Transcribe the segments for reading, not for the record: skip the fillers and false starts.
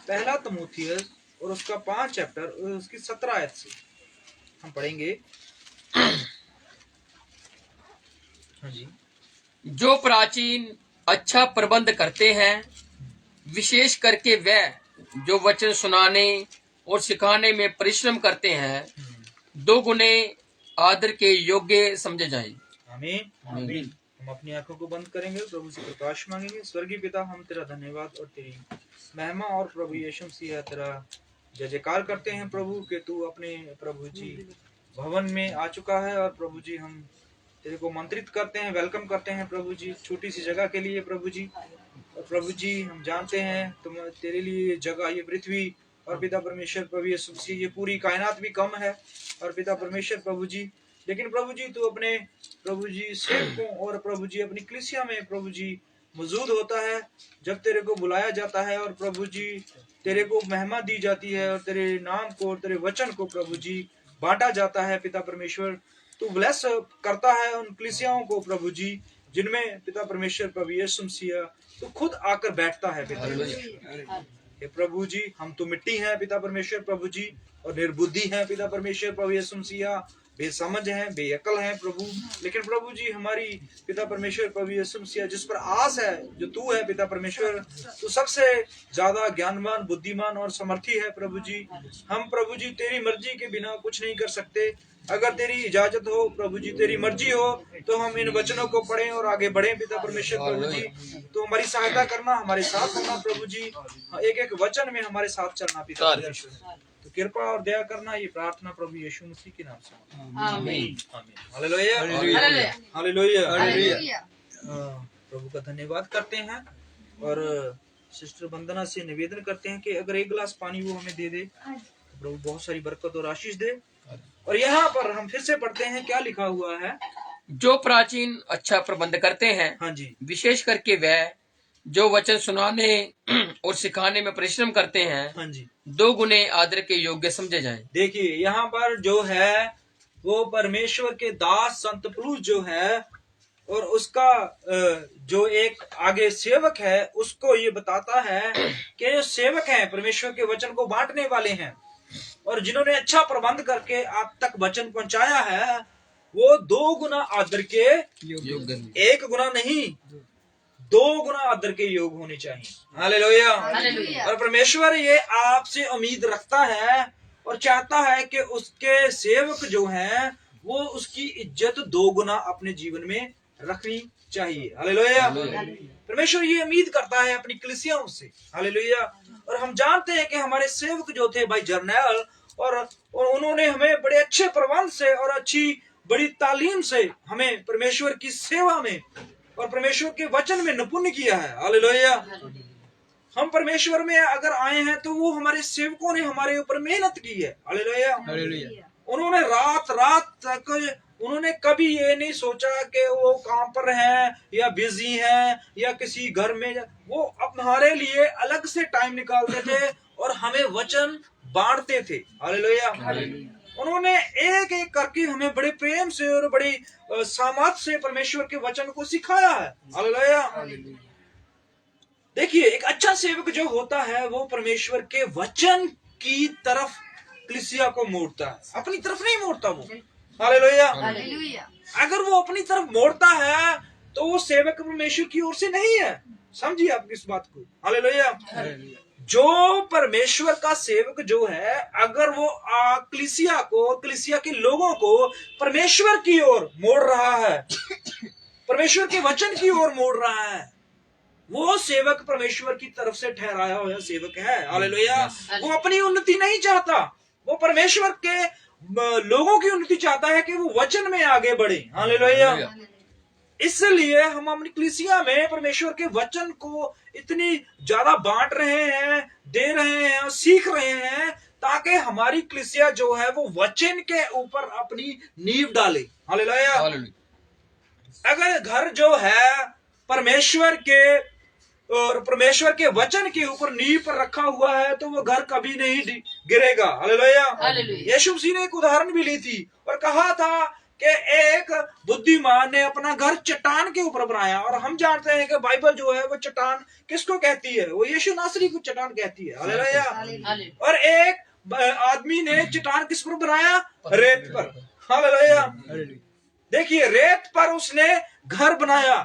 पहला तीमुथियुस और उसका 5 चैप्टर और उसकी 17 आयत से हम पढ़ेंगे। हाँ जी। जो प्राचीन अच्छा प्रबंध करते हैं, विशेष करके वह जो वचन सुनाने और सिखाने में परिश्रम करते हैं, 2 गुने आदर के योग्य समझे जाएं। आमीन आमीन। हम अपनी आंखों को बंद करेंगे, प्रभु से प्रकाश मांगेंगे। स्वर्गीय पिता, हम तेरा धन्यवाद और तेरी महिमा और प्रभु यीशु मसीह तेरा जय जयकार करते हैं प्रभु कि तू अपने प्रभु जी भवन में आ चुका है। और प्रभु जी हम तेरे को मंत्रित करते हैं, वेलकम करते हैं प्रभु जी, छोटी सी जगह के लिए प्रभु जी। और प्रभु जी हम जानते हैं तुम तेरे लिए जगह ये पृथ्वी और पिता परमेश्वर प्रभु यीशु मसीह ये पूरी कायनात भी कम है। और पिता परमेश्वर प्रभु जी, लेकिन प्रभु जी तू अपने प्रभु जी सेवकों और प्रभु जी अपनी कलीसिया में प्रभु जी मौजूद होता है जब तेरे को बुलाया जाता है। और प्रभु जी तेरे को महिमा दी जाती है और तेरे नाम को और तेरे वचन को प्रभु जी बांटा जाता है। पिता परमेश्वर तू ब्लेस करता है उन कलीसियाओं को प्रभु जी जिनमें पिता परमेश्वर प्रभु यीशु मसीह तू खुद आकर बैठता है। पिता हे प्रभु जी, हम तो मिट्टी हैं पिता परमेश्वर प्रभु जी, और निर्बुद्धि हैं पिता परमेश्वर प्रभु यीशु मसीह, बेसमझ हैं, बेअकल हैं प्रभु। लेकिन प्रभु जी हमारी पिता परमेश्वर प्रभु यीशु मसीह जिस पर आस है, जो तू है पिता परमेश्वर, तू सबसे ज्यादा ज्ञानवान, बुद्धिमान और समर्थी है प्रभु जी। हम प्रभु जी तेरी मर्जी के बिना कुछ नहीं कर सकते। अगर तेरी इजाजत हो प्रभु जी, तेरी मर्जी हो तो हम इन वचनों को पढ़ें और आगे बढ़ें पिता परमेश्वर प्रभु जी। तो हमारी सहायता करना, हमारे साथ होना प्रभु जी, एक एक वचन में हमारे साथ चलना पिता परमेश्वर। तो कृपा और दया करना, ये प्रार्थना प्रभु यीशु मसीह के नाम से। आमीन आमीन। Hallelujah hallelujah hallelujah. प्रभु का धन्यवाद करते हैं और सिस्टर वंदना से निवेदन करते हैं कि अगर एक गिलास पानी वो हमें दे दे तो प्रभु बहुत सारी बरकत और आशीष दे। और यहाँ पर हम फिर से पढ़ते हैं, क्या लिखा हुआ है? जो प्राचीन अच्छा प्रबंध करते हैं, हाँ जी, विशेष करके वह जो वचन सुनाने और सिखाने में परिश्रम करते हैं, हाँ जी, 2 गुने आदर के योग्य समझे जाएं। देखिए यहाँ पर जो है वो परमेश्वर के दास संत पुरुष जो है और उसका जो एक आगे सेवक है उसको ये बताता है कि जो सेवक है परमेश्वर के वचन को बांटने वाले हैं और जिन्होंने अच्छा प्रबंध करके आप तक वचन पहुंचाया है, वो 2 गुना आदर के योग्य, 1 गुना नहीं 2 गुना आदर के योग होने चाहिए। हालेलुया। और परमेश्वर ये आपसे उम्मीद रखता है और चाहता है कि उसके सेवक जो हैं वो उसकी इज्जत 2 गुना अपने जीवन में रखनी चाहिए। हालेलुया। परमेश्वर ये उम्मीद करता है अपनी कलीसियाओं से। हालेलुया। और हम जानते हैं कि हमारे सेवक जो थे भाई जर्नैल और उन्होंने हमें बड़े अच्छे प्रबंध से और अच्छी बड़ी तालीम से हमें परमेश्वर की सेवा में और परमेश्वर के वचन में निपुण किया है। हालेलुया। हम परमेश्वर में अगर आए हैं तो वो हमारे सेवकों ने हमारे ऊपर मेहनत की है। हालेलुया। उन्होंने रात तक उन्होंने कभी ये नहीं सोचा कि वो काम पर हैं या बिजी हैं या किसी घर में, वो हमारे लिए अलग से टाइम निकालते थे और हमें वचन बांटते थे। हालेलुया। उन्होंने एक एक करके हमें बड़े प्रेम से और बड़ी सामर्थ से परमेश्वर के वचन को सिखाया है। हालेलुया। देखिए एक अच्छा सेवक जो होता है वो परमेश्वर के वचन की तरफ कलीसिया को मोड़ता है, अपनी तरफ नहीं मोड़ता वो। हालेलुया। अगर वो अपनी तरफ मोड़ता है तो वो सेवक परमेश्वर की ओर से नहीं है। समझिए आप इस बात को। हालेलुया। जो परमेश्वर का सेवक जो है, अगर वो कलीसिया को, कलीसिया के लोगों को परमेश्वर की ओर मोड़ रहा है, परमेश्वर के वचन की ओर मोड़ रहा है, वो सेवक परमेश्वर की तरफ से ठहराया हुआ सेवक है। हालेलुया। वो अपनी उन्नति नहीं चाहता, वो परमेश्वर के लोगों की उन्नति चाहता है कि वो वचन में आगे बढ़े। हालेलुया। इसलिए हम अपनी कलीसिया में परमेश्वर के वचन को इतनी ज्यादा बांट रहे हैं, दे रहे हैं और सीख रहे हैं ताकि हमारी कलीसिया जो है वो वचन के ऊपर अपनी नींव डाले। हालेलुया। अगर घर जो है परमेश्वर के और परमेश्वर के वचन के ऊपर नींव पर रखा हुआ है तो वो घर कभी नहीं गिरेगा। हालेलुया। यीशु मसीह ने एक उदाहरण भी ली थी और कहा था कि एक बुद्धिमान ने अपना घर चट्टान के ऊपर बनाया। और हम जानते हैं कि बाइबल जो है वो चट्टान किसको कहती है? वो यीशु नासरी को चट्टान कहती है। हालेलुया। और एक आदमी ने चट्टान किस पर बनाया? रेत पर। हालेलुया। देखिए, रेत पर उसने घर बनाया।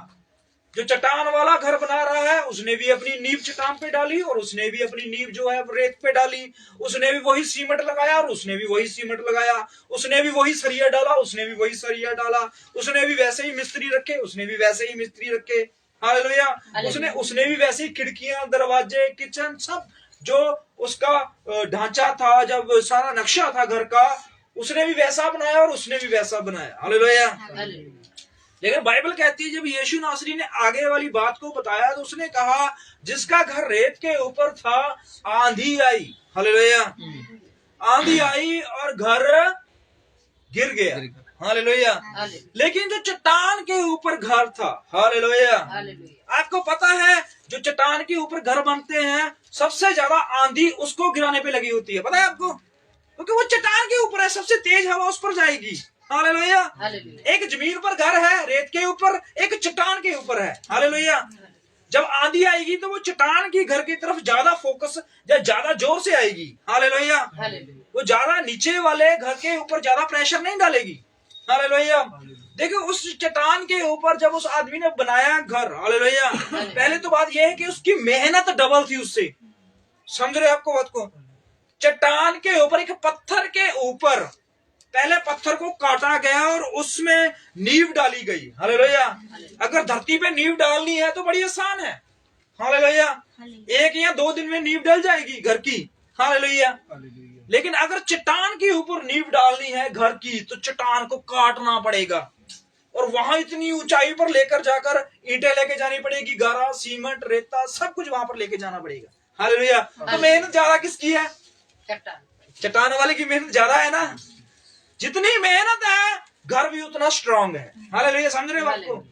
जो चट्टान वाला घर बना रहा है उसने भी अपनी नींव चट्टान पे डाली और उसने भी अपनी नींव जो है रेत पे डाली। उसने भी वही सीमेंट लगाया और उसने भी वही सीमेंट लगाया। उसने भी वही सरिया डाला, उसने भी वही सरिया डाला। उसने भी वैसे ही मिस्त्री रखे, उसने भी वैसे ही मिस्त्री रखे। हालेलुया। उसने भी वैसे ही खिड़कियां, दरवाजे, किचन, सब जो उसका ढांचा था, जब सारा नक्शा था घर का, उसने भी वैसा बनाया और उसने भी वैसा बनाया। हालेलुया। लेकिन बाइबल कहती है जब यीशु नासरी ने आगे वाली बात को बताया तो उसने कहा जिसका घर रेत के ऊपर था आंधी आई। हालेलुया। आंधी आई और घर गिर गया। हालेलुया। लेकिन जो चट्टान के ऊपर घर था, हालेलुया, आपको पता है जो चट्टान के ऊपर घर बनते हैं सबसे ज्यादा आंधी उसको गिराने पे लगी होती है। पता है आपको? क्योंकि वो चट्टान के ऊपर है, सबसे तेज हवा उस पर जाएगी। हालेलुया। एक जमीन पर घर है रेत के ऊपर, एक चट्टान के ऊपर है। हालेलुया। जब आंधी आएगी तो वो चट्टान की घर की तरफ ज्यादा फोकस या ज्यादा जोर से आएगी। हालेलुया। वो ज्यादा नीचे वाले घर के ऊपर ज्यादा प्रेशर नहीं डालेगी। हालेलुया। देखिए, उस चट्टान के ऊपर जब उस आदमी ने बनाया घर, हालेलुया, पहले तो बात यह है कि उसकी मेहनत डबल थी उससे। समझ रहे आपको बात को? चट्टान के ऊपर, एक पत्थर के ऊपर पहले पत्थर को काटा गया और उसमें नींव डाली गई। हालेलुया। अगर धरती पे नींव डालनी है तो बड़ी आसान है। हालेलुया। 1 या 2 दिन में नींव डल जाएगी घर की। हालेलुया। लेकिन अगर चट्टान के ऊपर नींव डालनी है घर की तो चट्टान को काटना पड़ेगा और वहां इतनी ऊंचाई पर लेकर जाकर ईंटें लेके जानी पड़ेगी, गारा, सीमेंट, रेता, सब कुछ वहां पर लेके जाना पड़ेगा। हालेलुया। तो मेहनत ज्यादा किसकी है? चट्टान वाले की मेहनत ज्यादा है ना। जितनी मेहनत है घर भी उतना स्ट्रांग है। हालेलुया। समझ रहे हो बात को?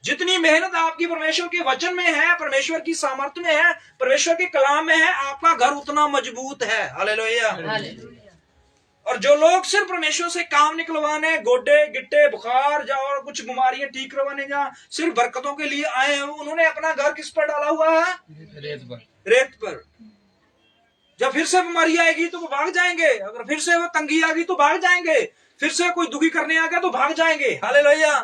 जितनी मेहनत आपकी परमेश्वर के वचन में है, परमेश्वर की सामर्थ्य में है, परमेश्वर के कलाम में है, आपका घर उतना मजबूत है। हालेलुया। और जो लोग सिर्फ परमेश्वर से काम निकलवाने, गोडे गिट्टे, बुखार या और कुछ बीमारियां ठीक करवाने या सिर्फ बरकतों के लिए आए हैं, उन्होंने अपना घर किस पर डाला हुआ है? रेत पर। जब फिर से बीमारी आएगी तो वो भाग जाएंगे, अगर फिर से वो तंगी आ गई तो भाग जाएंगे, फिर से कोई दुखी करने आ गया तो भाग जाएंगे। हालेलुया।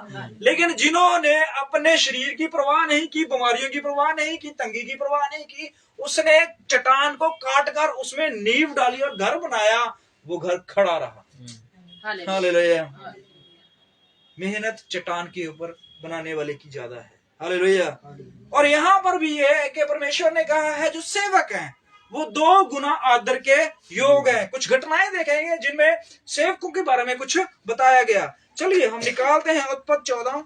लेकिन जिन्होंने अपने शरीर की परवाह नहीं की, बीमारियों की परवाह नहीं की, तंगी की परवाह नहीं की, उसने चट्टान को काट कर उसमें नींव डाली और घर बनाया, वो घर खड़ा रहा। हालेलुया। मेहनत चट्टान के ऊपर बनाने वाले की ज्यादा है। हालेलुया। और यहाँ पर भी ये है कि परमेश्वर ने कहा है जो सेवक हैं वो 2 गुना आदर के योग हैं। कुछ घटनाएं देखेंगे जिनमें सेवकों के बारे में कुछ बताया गया। चलिए हम निकालते हैं उत्पत्ति 14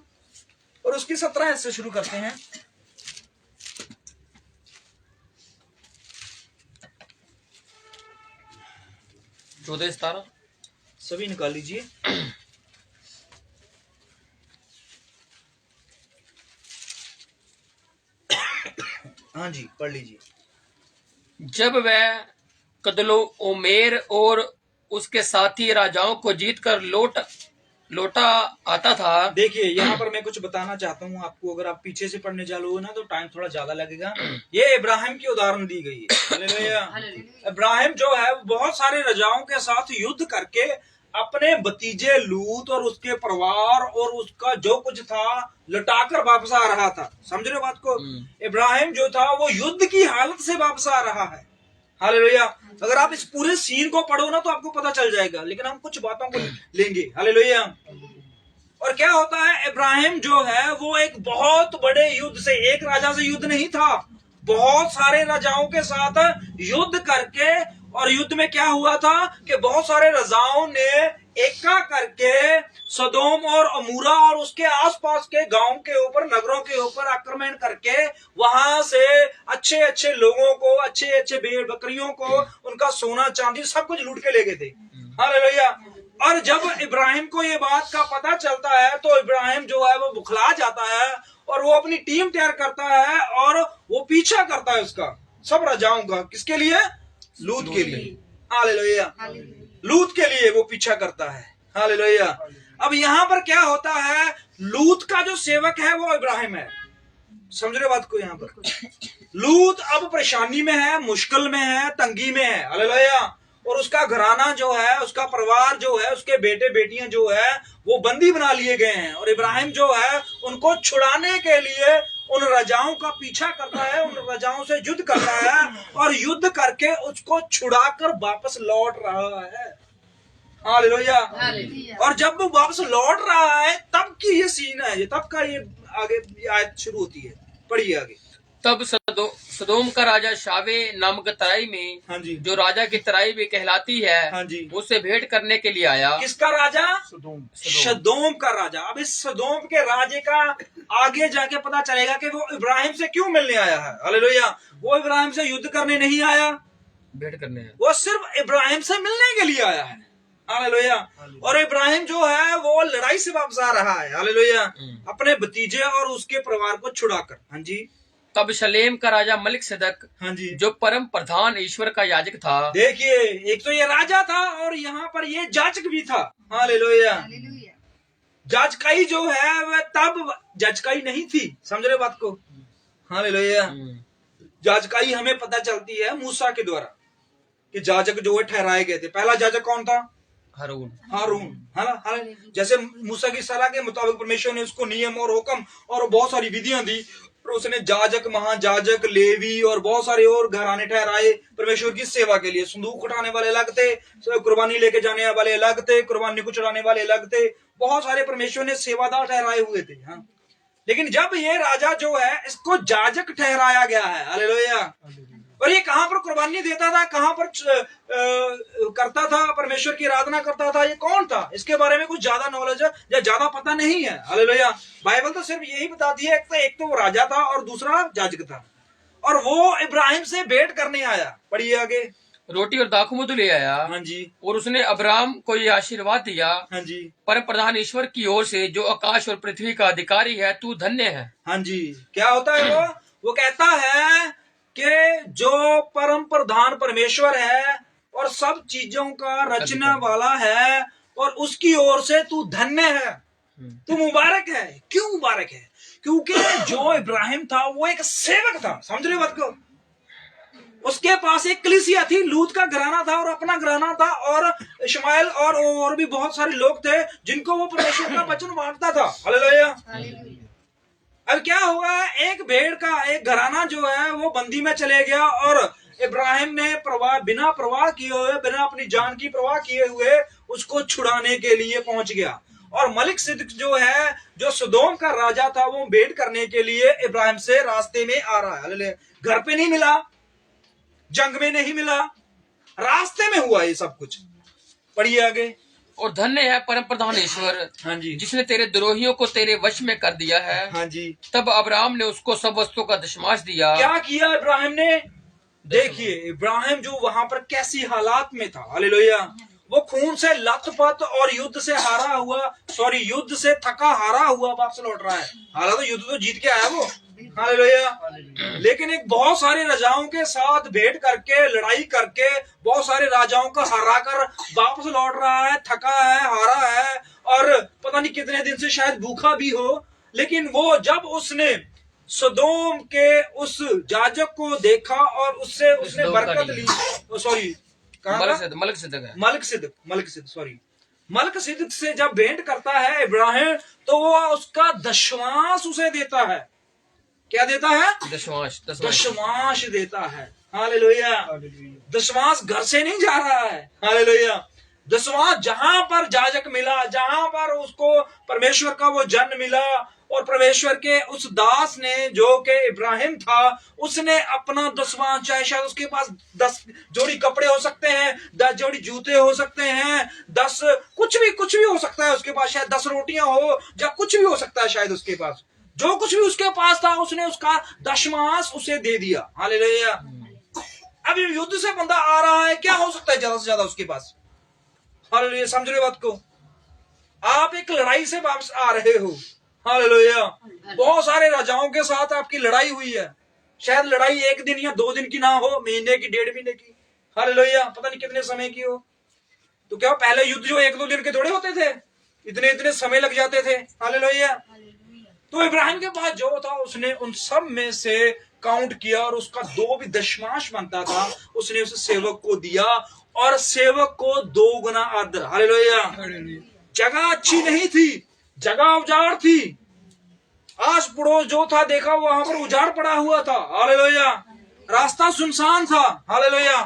और उसकी 17 से शुरू करते हैं। चौदह 17 सभी निकाल लीजिए। हाँ जी, पढ़ लीजिए। जब वह कदलो ओमेर और उसके साथी राजाओं को जीतकर लौटा आता था। देखिए, यहाँ पर मैं कुछ बताना चाहता हूँ आपको। अगर आप पीछे से पढ़ने चालू हो ना तो टाइम थोड़ा ज्यादा लगेगा। ये इब्राहिम की उदाहरण दी गई है। हालेलुया। इब्राहिम जो है बहुत सारे राजाओं के साथ युद्ध करके अपने भतीजे लूत और उसके परिवार और उसका जो कुछ था लौटाकर वापस आ रहा था। समझ रहे हो बात को? इब्राहिम जो था वो युद्ध की हालत से वापस आ रहा है। हालेलुया। अगर आप इस पूरे सीन को पढ़ो ना तो आपको पता चल जाएगा, लेकिन हम कुछ बातों को लेंगे। हालेलुया। और क्या होता है, इब्राहिम जो है वो एक बहुत बड़े युद्ध से, एक राजा से युद्ध नहीं था, बहुत सारे राजाओं के साथ युद्ध करके, और युद्ध में क्या हुआ था कि बहुत सारे राजाओं ने एका करके सदोम और अमूरा और उसके आसपास के गांव के ऊपर, नगरों के ऊपर आक्रमण करके वहां से अच्छे अच्छे लोगों को, अच्छे अच्छे भेड़ बकरियों को, उनका सोना चांदी सब कुछ लूट के ले गए थे। हालेलुया। और जब इब्राहिम को ये बात का पता चलता है तो इब्राहिम जो है वो बुखला जाता है और वो अपनी टीम तैयार करता है और वो पीछा करता है उसका, सब राजाओं का। किसके लिए? लूत के लिए। हालेलुया। लूत के लिए वो पीछा करता है। हालेलुया। अब यहाँ पर क्या होता है, लूत का जो सेवक है वो इब्राहिम है। समझ रहे बात को? यहाँ पर लूत अब परेशानी में है, मुश्किल में है, तंगी में है, हालेलुया। और उसका घराना जो है, उसका परिवार जो है, उसके बेटे बेटियां जो है वो बंदी बना लिए गए हैं। और इब्राहिम जो है उनको छुड़ाने के लिए उन राजाओं का पीछा करता है, उन राजाओं से युद्ध करता है और युद्ध करके उसको छुड़ाकर वापस लौट रहा है, हालेलुया। और जब वो वापस लौट रहा है तब की ये सीन है, ये तब का ये आगे ये आयत शुरू होती है। पढ़िए आगे। तब सदोम का राजा शावे नामक तराई में, हाँ जी, जो राजा की तराई भी कहलाती है, हाँ जी, उससे भेंट करने के लिए आया। किसका राजा? सदोम का राजा। अब इस सदोम के राजे का आगे जाके पता चलेगा कि वो इब्राहिम से क्यों मिलने आया है, हालेलुया। वो इब्राहिम से युद्ध करने नहीं आया, भेंट करने आया। वो सिर्फ इब्राहिम से मिलने के लिए आया है, हालेलुया। और इब्राहिम जो है वो लड़ाई से वापस आ रहा है, हालेलुया, अपने भतीजे और उसके परिवार को छुड़ाकर। हाँ जी। तब शलेम का राजा मलिक सिदक, हाँ जी, जो परम प्रधान ईश्वर का याजक था। देखिए, एक तो ये राजा था और यहाँ पर ये जाचक भी था, हालेलुया। जाचकाई जो है वह तब जाचकाई नहीं थी, समझ रहे बात को, हालेलुया। जाचकाई हमें पता चलती है मूसा के द्वारा कि जाजक जो है ठहराए गए थे। पहला जाजक कौन था? हारून। है ना। जैसे मूसा की सलाह के मुताबिक परमेश्वर ने उसको नियम और हुक्म और बहुत सारी विधियां दी, और उसने जाजक, महाजाजक, लेवी और बहुत सारे और घराने ठहराए परमेश्वर की सेवा के लिए। संदूक उठाने वाले अलग थे, कुर्बानी लेके जाने वाले अलग थे, कुर्बानी को चढ़ाने वाले अलग थे, बहुत सारे परमेश्वर ने सेवादार ठहराए हुए थे। हाँ, लेकिन जब ये राजा जो है इसको जाजक ठहराया गया है, हालेलुया। और ये कहां पर कुर्बानी देता था, कहां पर करता था, परमेश्वर की आराधना करता था, ये कौन था, इसके बारे में कुछ ज्यादा नॉलेज है या ज्यादा पता नहीं है, हालेलुया। बाइबल तो सिर्फ यही बताती है, एक तो वो राजा था और दूसरा जाजक था, और वो इब्राहिम से भेंट करने आया। पढ़िए आगे। रोटी और दाखमधु ले आया। हाँ जी। और उसने अब्राम को ये आशीर्वाद दिया, हाँ जी, परम प्रधान ईश्वर की ओर से, जो आकाश और पृथ्वी का अधिकारी है, तू धन्य है। हाँ जी। क्या होता है वो कहता है कि जो परम प्रधान परमेश्वर है और सब चीजों का रचना वाला है, और उसकी ओर से तू धन्य है, तू मुबारक है। क्यों मुबारक है? क्योंकि जो इब्राहिम था वो एक सेवक था, समझ रहे बात को। उसके पास एक कलीसिया थी, लूत का घराना था और अपना घराना था, और इश्माइल और भी बहुत सारे लोग थे जिनको वो परमेश्वर का वचन बांटता था, हालेलुया। अब क्या हुआ, एक भेड़ का एक घराना जो है वो बंदी में चले गया, और इब्राहिम ने बिना परवाह किए हुए, बिना अपनी जान की परवाह किए हुए उसको छुड़ाने के लिए पहुंच गया। और मलिक सिदक जो है, जो सदोम का राजा था, वो भेंट करने के लिए इब्राहिम से रास्ते में आ रहा है, हालेलुया। घर पे नहीं मिला, जंग में नहीं मिला, रास्ते में हुआ ये सब कुछ। पढ़िए आगे। और धन्य है परम प्रधान ईश्वर, हाँ जी, जिसने तेरे द्रोहियों को तेरे वश में कर दिया है। हाँ जी। तब अब्राम ने उसको सब वस्तुओं का दशमांश दिया। क्या किया इब्राहिम ने? देखिए इब्राहिम जो वहां पर कैसी हालात में था, हालेलुया। वो खून से लथपथ और युद्ध से युद्ध से थका हारा हुआ वापस लौट रहा है। हालांकि युद्ध तो जीत के आया वो, हालेलुया। लेकिन एक बहुत सारे राजाओं के साथ भेंट करके, लड़ाई करके, बहुत सारे राजाओं को हरा कर वापस लौट रहा है, थका है, हारा है, और पता नहीं कितने दिन से शायद भूखा भी हो। लेकिन वो जब उसने सदोम के उस जाजक को देखा और उससे उसने बरकत ली, सॉरी मलिक सिदक से जब भेंट करता है इब्राहिम, तो वो उसका दशमांश उसे देता है। क्या देता है? दशमांश देता है, हालेलुया। दशमांश घर से नहीं जा रहा है, हालेलुया। दशमांश जहां पर जाजक मिला, जहां पर उसको परमेश्वर का वो जन मिला, और परमेश्वर के उस दास ने जो कि इब्राहिम था, उसने अपना दशमांश, चाहे शायद उसके पास 10 जोड़ी कपड़े हो सकते हैं, 10 जोड़ी जूते हो सकते हैं, 10 कुछ भी हो सकता है उसके पास, शायद 10 रोटियां हो, या कुछ भी हो सकता है शायद उसके पास। जो कुछ भी उसके पास था उसने उसका दशमांश उसे दे दिया, हालेलुया। अब युद्ध से बंदा आ रहा है, क्या हो सकता है ज्यादा से ज्यादा उसके पास, हालेलुया। समझ रहे बात को। आप एक लड़ाई से वापस आ रहे हो, हालेलुया। बहुत सारे राजाओं के साथ आपकी लड़ाई हुई है, शायद लड़ाई 1 दिन या 2 दिन की ना हो, महीने की, 1.5 महीने की, हालेलुया, पता नहीं कितने समय की हो। तो क्या पहले युद्ध जो 1-2 दिन के थोड़े होते थे, इतने इतने समय लग जाते थे। हालेलुया। तो इब्राहिम के पास जो था उसने उन सब में से काउंट किया और उसका 2 भी दशमांश बनता था, उसने उस सेवक को दिया और सेवक को 2 गुना आदर। हालेलुया। जगह अच्छी नहीं थी, जगह उजाड़ थी, आस पड़ोस जो था देखा वहां पर उजाड़ पड़ा हुआ था। हालेलुया। रास्ता सुनसान था। हालेलुया।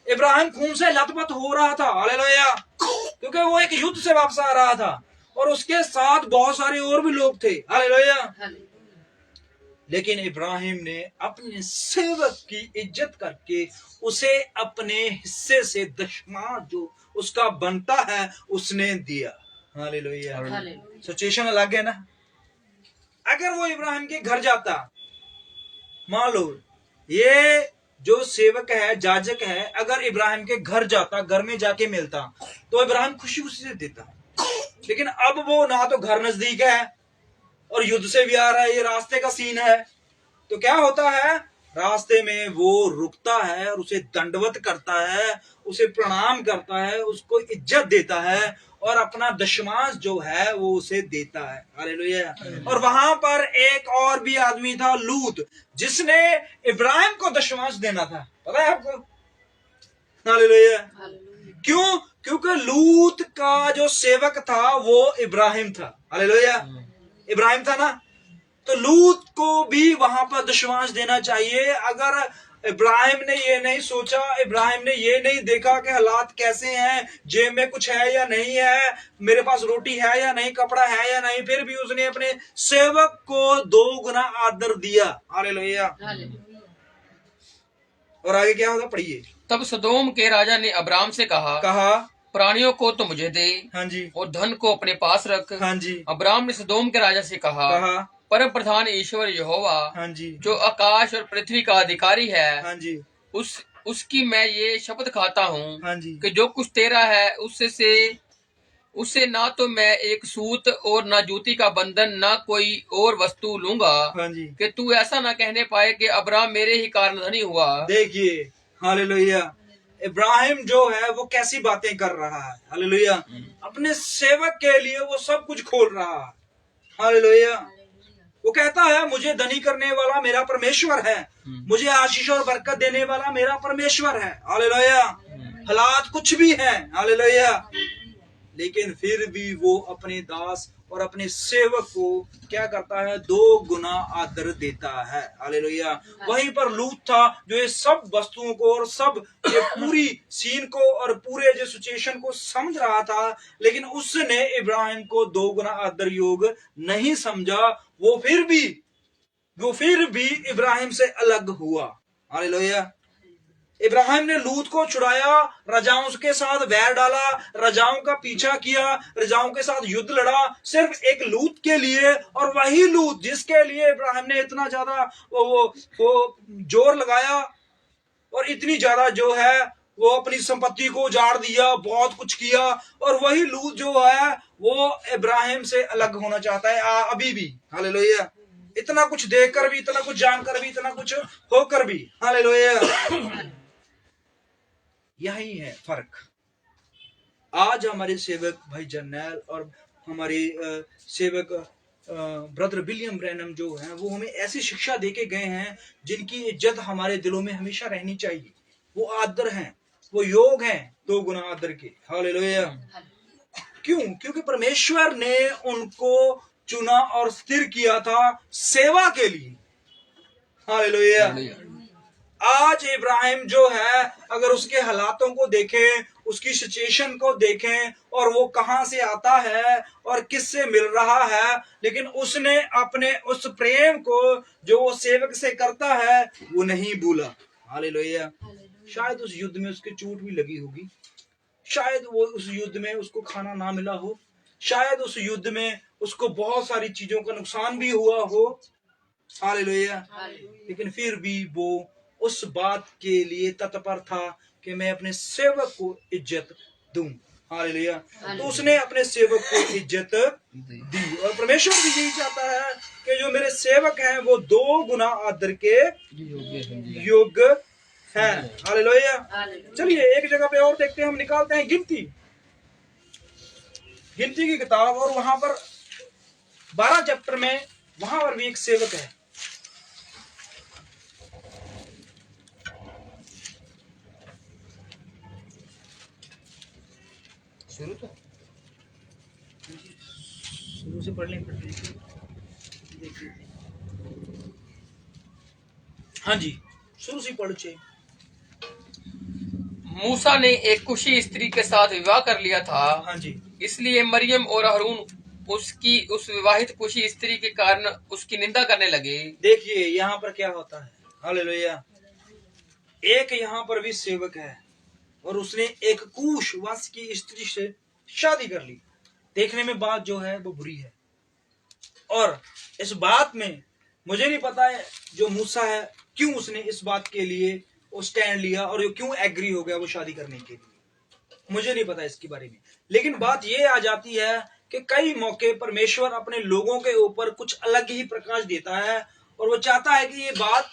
इब्राहिम खून से लथपथ हो रहा था। हालेलुया। क्योंकि वो एक युद्ध से वापस आ रहा था और उसके साथ बहुत सारे और भी लोग थे। हालेलुया। लेकिन इब्राहिम ने अपने सेवक की इज्जत करके उसे अपने हिस्से से दशमांश जो उसका बनता है उसने दिया। हालेलुया। सिचुएशन अलग है ना। अगर वो इब्राहिम के घर जाता, मान लो ये जो सेवक है, जाजक है, अगर इब्राहिम के घर जाता, घर में जाके मिलता, तो इब्राहिम खुशी खुशी से देता। लेकिन अब वो ना तो घर नजदीक है और युद्ध से भी आ रहा है, ये रास्ते का सीन है। तो क्या होता है, रास्ते में वो रुकता है और उसे दंडवत करता है, उसे प्रणाम करता है, उसको इज्जत देता है और अपना दशमांश जो है वो उसे देता है। हालेलुया। और वहां पर एक और भी आदमी था, लूत, जिसने इब्राहिम को दशमांश देना था। पता है आपको? हालेलुया। क्यों? क्योंकि लूत का जो सेवक था वो इब्राहिम था। हालेलुया। इब्राहिम था ना, तो लूत को भी वहां पर दशमांश देना चाहिए। अगर इब्राहिम ने ये नहीं सोचा, इब्राहिम ने ये नहीं देखा कि हालात कैसे हैं, जेब में कुछ है या नहीं है, मेरे पास रोटी है या नहीं, कपड़ा है या नहीं, फिर भी उसने अपने सेवक को 2 गुना आदर दिया। हालेलुया। और आगे क्या होगा, पढ़िए। तब सदोम के राजा ने अब्राम से कहा प्राणियों को तो मुझे दे, हाँ जी, और धन को अपने पास रख। हाँ जी। अब्राम ने सदोम के राजा से कहा परम प्रधान ईश्वर यहोवा, हाँ जी, जो आकाश और पृथ्वी का अधिकारी है, हाँ जी, उसकी मैं ये शपथ खाता हूँ, हाँ जी, कि जो कुछ तेरा है उससे ना तो मैं एक सूत और ना जूती का बंधन ना कोई और वस्तु लूंगा, हाँ जी, कि तू ऐसा ना कहने पाए कि अब्राम मेरे ही कारण धनी हुआ। देखिए, हालेलुया, इब्राहिम जो है वो कैसी बातें कर रहा है। हालेलुया। अपने सेवक के लिए वो सब कुछ खोल रहा है। हालेलुया। वो कहता है मुझे धनी करने वाला मेरा परमेश्वर है, मुझे आशीष और बरकत देने वाला मेरा परमेश्वर है। हालेलुया। हालात कुछ भी हैं, हालेलुया, लेकिन फिर भी वो अपने दास और अपने सेवक को क्या करता है, 2 गुना आदर देता है। हालेलुया। वहीं पर लूत था जो ये सब वस्तुओं को और सब ये पूरी सीन को और पूरे जो सिचुएशन को समझ रहा था, लेकिन उसने इब्राहिम को 2 गुना आदर योग नहीं समझा। वो फिर भी इब्राहिम से अलग हुआ। हालेलुया। इब्राहिम ने लूत को छुड़ाया, रजाओं के साथ वैर डाला, रजाओं का पीछा किया, रजाओं के साथ युद्ध लड़ा, सिर्फ एक लूत के लिए। और वही लूत जिसके लिए इब्राहिम ने इतना ज्यादा वो जोर लगाया और इतनी ज्यादा जो है वो अपनी संपत्ति को उजाड़ दिया, बहुत कुछ किया, और वही लूत जो है वो इब्राहिम से अलग होना चाहता है अभी भी। हालेलुया। इतना कुछ देखकर भी, इतना कुछ जानकर भी, इतना कुछ होकर भी। हालेलुया। यही है फर्क। आज हमारे सेवक भाई जर्नैल और हमारे सेवक ब्रदर विलियम ब्रैनम जो हैं, वो हमें ऐसी शिक्षा देके गए हैं जिनकी इज्जत हमारे दिलों में हमेशा रहनी चाहिए। वो आदर हैं, वो योग हैं 2 गुना आदर के। हालेलुया। क्यों? क्योंकि परमेश्वर ने उनको चुना और स्थिर किया था सेवा के लिए। हालेलुया। आज इब्राहिम जो है, अगर उसके हालातों को देखें, उसकी सिचुएशन को देखें, और वो कहां से आता है और किससे मिल रहा है, लेकिन उसने अपने उस प्रेम को जो वो सेवक से करता है वो नहीं भूला। हालेलुया। शायद उस युद्ध में उसके चोट भी लगी होगी, शायद वो उस युद्ध में उसको खाना ना मिला हो, शायद उस युद्ध में उसको बहुत सारी चीजों का नुकसान भी हुआ हो। हालेलुया। लेकिन फिर भी वो उस बात के लिए तत्पर था कि मैं अपने सेवक को इज्जत दूं। हालेलुया। तो उसने अपने सेवक को इज्जत दी, और परमेश्वर भी यही चाहता है कि जो मेरे सेवक हैं वो 2 गुना आदर के योग्य हैं। हालेलुया। चलिए एक जगह पे और देखते हैं, हम निकालते हैं गिनती गिनती की किताब, और वहां पर 12 चैप्टर में वहां पर भी एक सेवक है। शुरू से पढ़ लें, हाँ जी, शुरू से पढ़ चाहिए। मूसा ने एक कुशी स्त्री के साथ विवाह कर लिया था। हाँ जी, इसलिए मरियम और हारून उस विवाहित कुशी स्त्री के कारण उसकी निंदा करने लगे। देखिए यहाँ पर क्या होता है, हालेलुया। एक यहाँ पर भी सेवक है और उसने एक कूश वंश की स्त्री से शादी कर ली। देखने में बात जो है वो बुरी है, और इस बात में मुझे नहीं पता है जो मूसा है क्यों उसने इस बात के लिए वो स्टैंड लिया और क्यों एग्री हो गया वो शादी करने के लिए, मुझे नहीं पता इसके बारे में। लेकिन बात ये आ जाती है कि कई मौके परमेश्वर अपने लोगों के ऊपर कुछ अलग ही प्रकाश देता है और वो चाहता है कि ये बात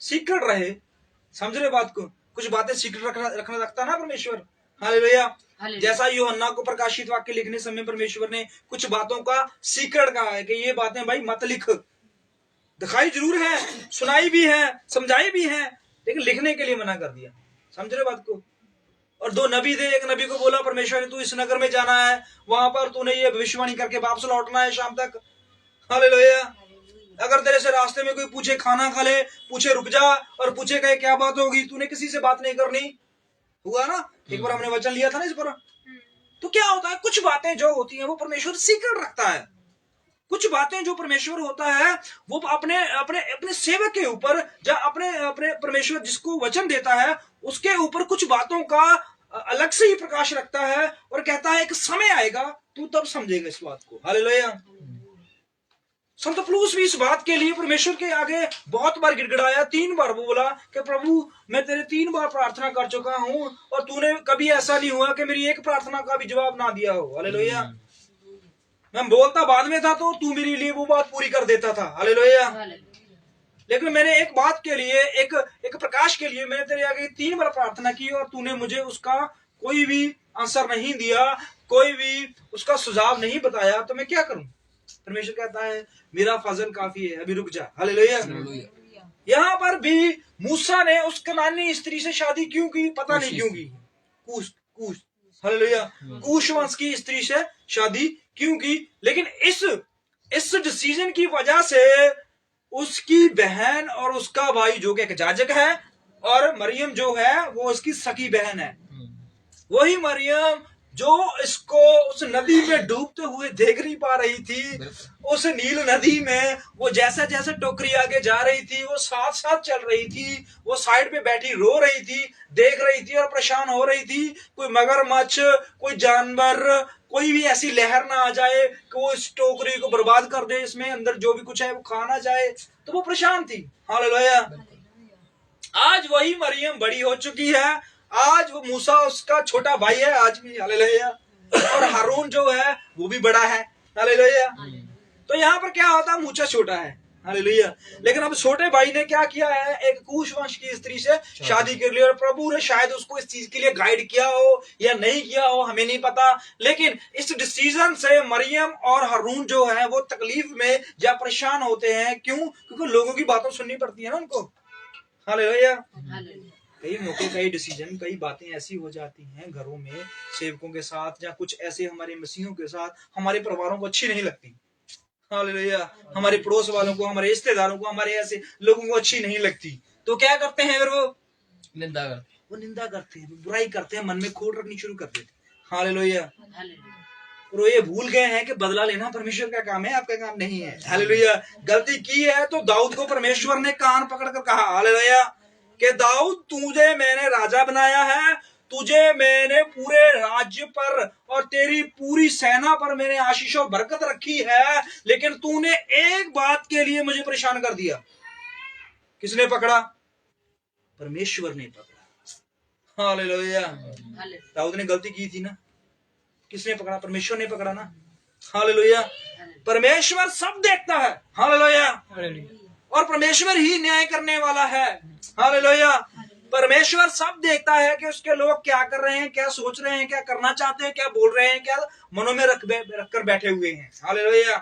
सीक्रेट रहे। समझ रहे बात को? कुछ बातें सीक्रेट रखना रखता है ना परमेश्वर, हालेलुया। जैसा यूहन्ना को प्रकाशित वाक्य लिखने समय परमेश्वर ने कुछ बातों का सीक्रेट कहा है कि ये बातें भाई मत लिख। दिखाई जरूर है, सुनाई भी है, समझाई भी है, लेकिन लिखने के लिए मना कर दिया। समझ रहे बात को? और 2 नबी थे, एक नबी को बोला परमेश्वर ने तू इस नगर में जाना है, वहां पर तूने ये भविष्यवाणी करके वापस लौटना है शाम तक, हालेलुया। अगर तेरे से रास्ते में कोई पूछे खाना खा ले, पूछे रुक जा, और पूछे कहे क्या बात होगी, तूने किसी से बात नहीं करनी। हुआ ना, एक बार हमने वचन लिया था ना इस पर। तो क्या होता है, कुछ बातें जो होती हैं वो परमेश्वर सीक्रेट रखता है। कुछ बातें जो परमेश्वर होता है वो अपने अपने अपने सेवक के ऊपर, जब अपने अपने परमेश्वर जिसको वचन देता है उसके ऊपर कुछ बातों का अलग से ही प्रकाश रखता है और कहता है एक समय आएगा तू तब समझेगा इस बात को, हालेलुया। संत पौलुस भी इस बात के लिए परमेश्वर के आगे बहुत बार गिड़गिड़ाया। 3 बार वो बोला कि प्रभु मैं तेरे 3 बार प्रार्थना कर चुका हूं और तूने कभी ऐसा नहीं हुआ कि मेरी एक प्रार्थना का भी जवाब ना दिया हो, हालेलुया। मैं बोलता बाद में था तो तू मेरे लिए वो बात पूरी कर देता था, हालेलुया। लेकिन मैंने एक बात के लिए, एक प्रकाश के लिए मैंने तेरे आगे 3 बार प्रार्थना की और तूने मुझे उसका कोई भी आंसर नहीं दिया, कोई भी उसका सुझाव नहीं बताया, तो मैं क्या करूं? परमेश्वर कहता है मेरा फजल काफी है, अभी रुक जा, हालेलुया। यहाँ पर भी मूसा ने उस कनानी स्त्री से शादी क्यों की, पता नहीं क्यों की। कूश, हालेलुया, कूश वंश की स्त्री से शादी क्यों की, लेकिन इस डिसीजन की वजह से उसकी बहन और उसका भाई जो कि एक याजक है, और मरियम जो है वो उसकी सगी बहन है, वही मरियम जो इसको उस नदी में डूबते हुए देख नहीं पा रही थी, उस नील नदी में वो जैसे जैसे टोकरी आगे जा रही थी वो साथ साथ चल रही थी, वो साइड पे बैठी रो रही थी, देख रही थी और परेशान हो रही थी। कोई मगरमच्छ, कोई जानवर, कोई भी ऐसी लहर ना आ जाए कि वो इस टोकरी को बर्बाद कर दे, इसमें अंदर जो भी कुछ है वो खा ना जाए, तो वो परेशान थी, हालेलुया। आज वही मरियम बड़ी हो चुकी है, आज वो मूसा उसका छोटा भाई है आज भी, हालेलुया, और हारून जो है वो भी बड़ा है, हालेलुया। तो यहाँ पर क्या होता है, मूसा छोटा है, हालेलुया, लेकिन अब छोटे भाई ने क्या किया है, एक कूश वंश की स्त्री से शादी कर ली, और प्रभु ने शायद उसको इस चीज के लिए गाइड किया हो या नहीं किया हो, हमें नहीं पता, लेकिन इस डिसीजन से मरियम और हारून जो है वो तकलीफ में या परेशान होते हैं। क्यों? क्योंकि लोगों की बातों सुननी पड़ती है ना उनको, हालेलुया। कई मौके, कई डिसीजन, कई बातें ऐसी हो जाती हैं घरों में सेवकों के साथ, या कुछ ऐसे हमारे मसीहों के साथ, हमारे परिवारों को अच्छी नहीं लगती, हालेलुया, हमारे पड़ोस वालों को, हमारे रिश्तेदारों को, हमारे ऐसे लोगों को अच्छी नहीं लगती, तो क्या करते हैं फिर वो निंदा करते हैं, बुराई करते हैं, मन में खोट रखनी शुरू कर देते हैं, हालेलुया। और वो ये भूल गए हैं कि बदला लेना परमेश्वर का काम है, आपका काम नहीं है, हालेलुया। गलती की है तो दाऊद को परमेश्वर ने कान पकड़कर कहा, हालेलुया, कि दाऊद तुझे मैंने राजा बनाया है, तुझे मैंने पूरे राज्य पर और तेरी पूरी सेना पर मैंने आशीष और बरकत रखी है, लेकिन तूने एक बात के लिए मुझे परेशान कर दिया। किसने पकड़ा? परमेश्वर ने पकड़ा, हालेलुया। दाऊद ने गलती की थी ना, किसने पकड़ा? परमेश्वर ने पकड़ा ना, हालेलुया। परमेश्वर सब देखता है, हालेलुया, और परमेश्वर ही न्याय करने वाला है, हालेलुया। परमेश्वर सब देखता है कि उसके लोग क्या कर रहे हैं, क्या सोच रहे हैं, क्या करना चाहते हैं, क्या बोल रहे हैं, क्या मनों में रख कर बैठे हुए हैं। हालेलुया।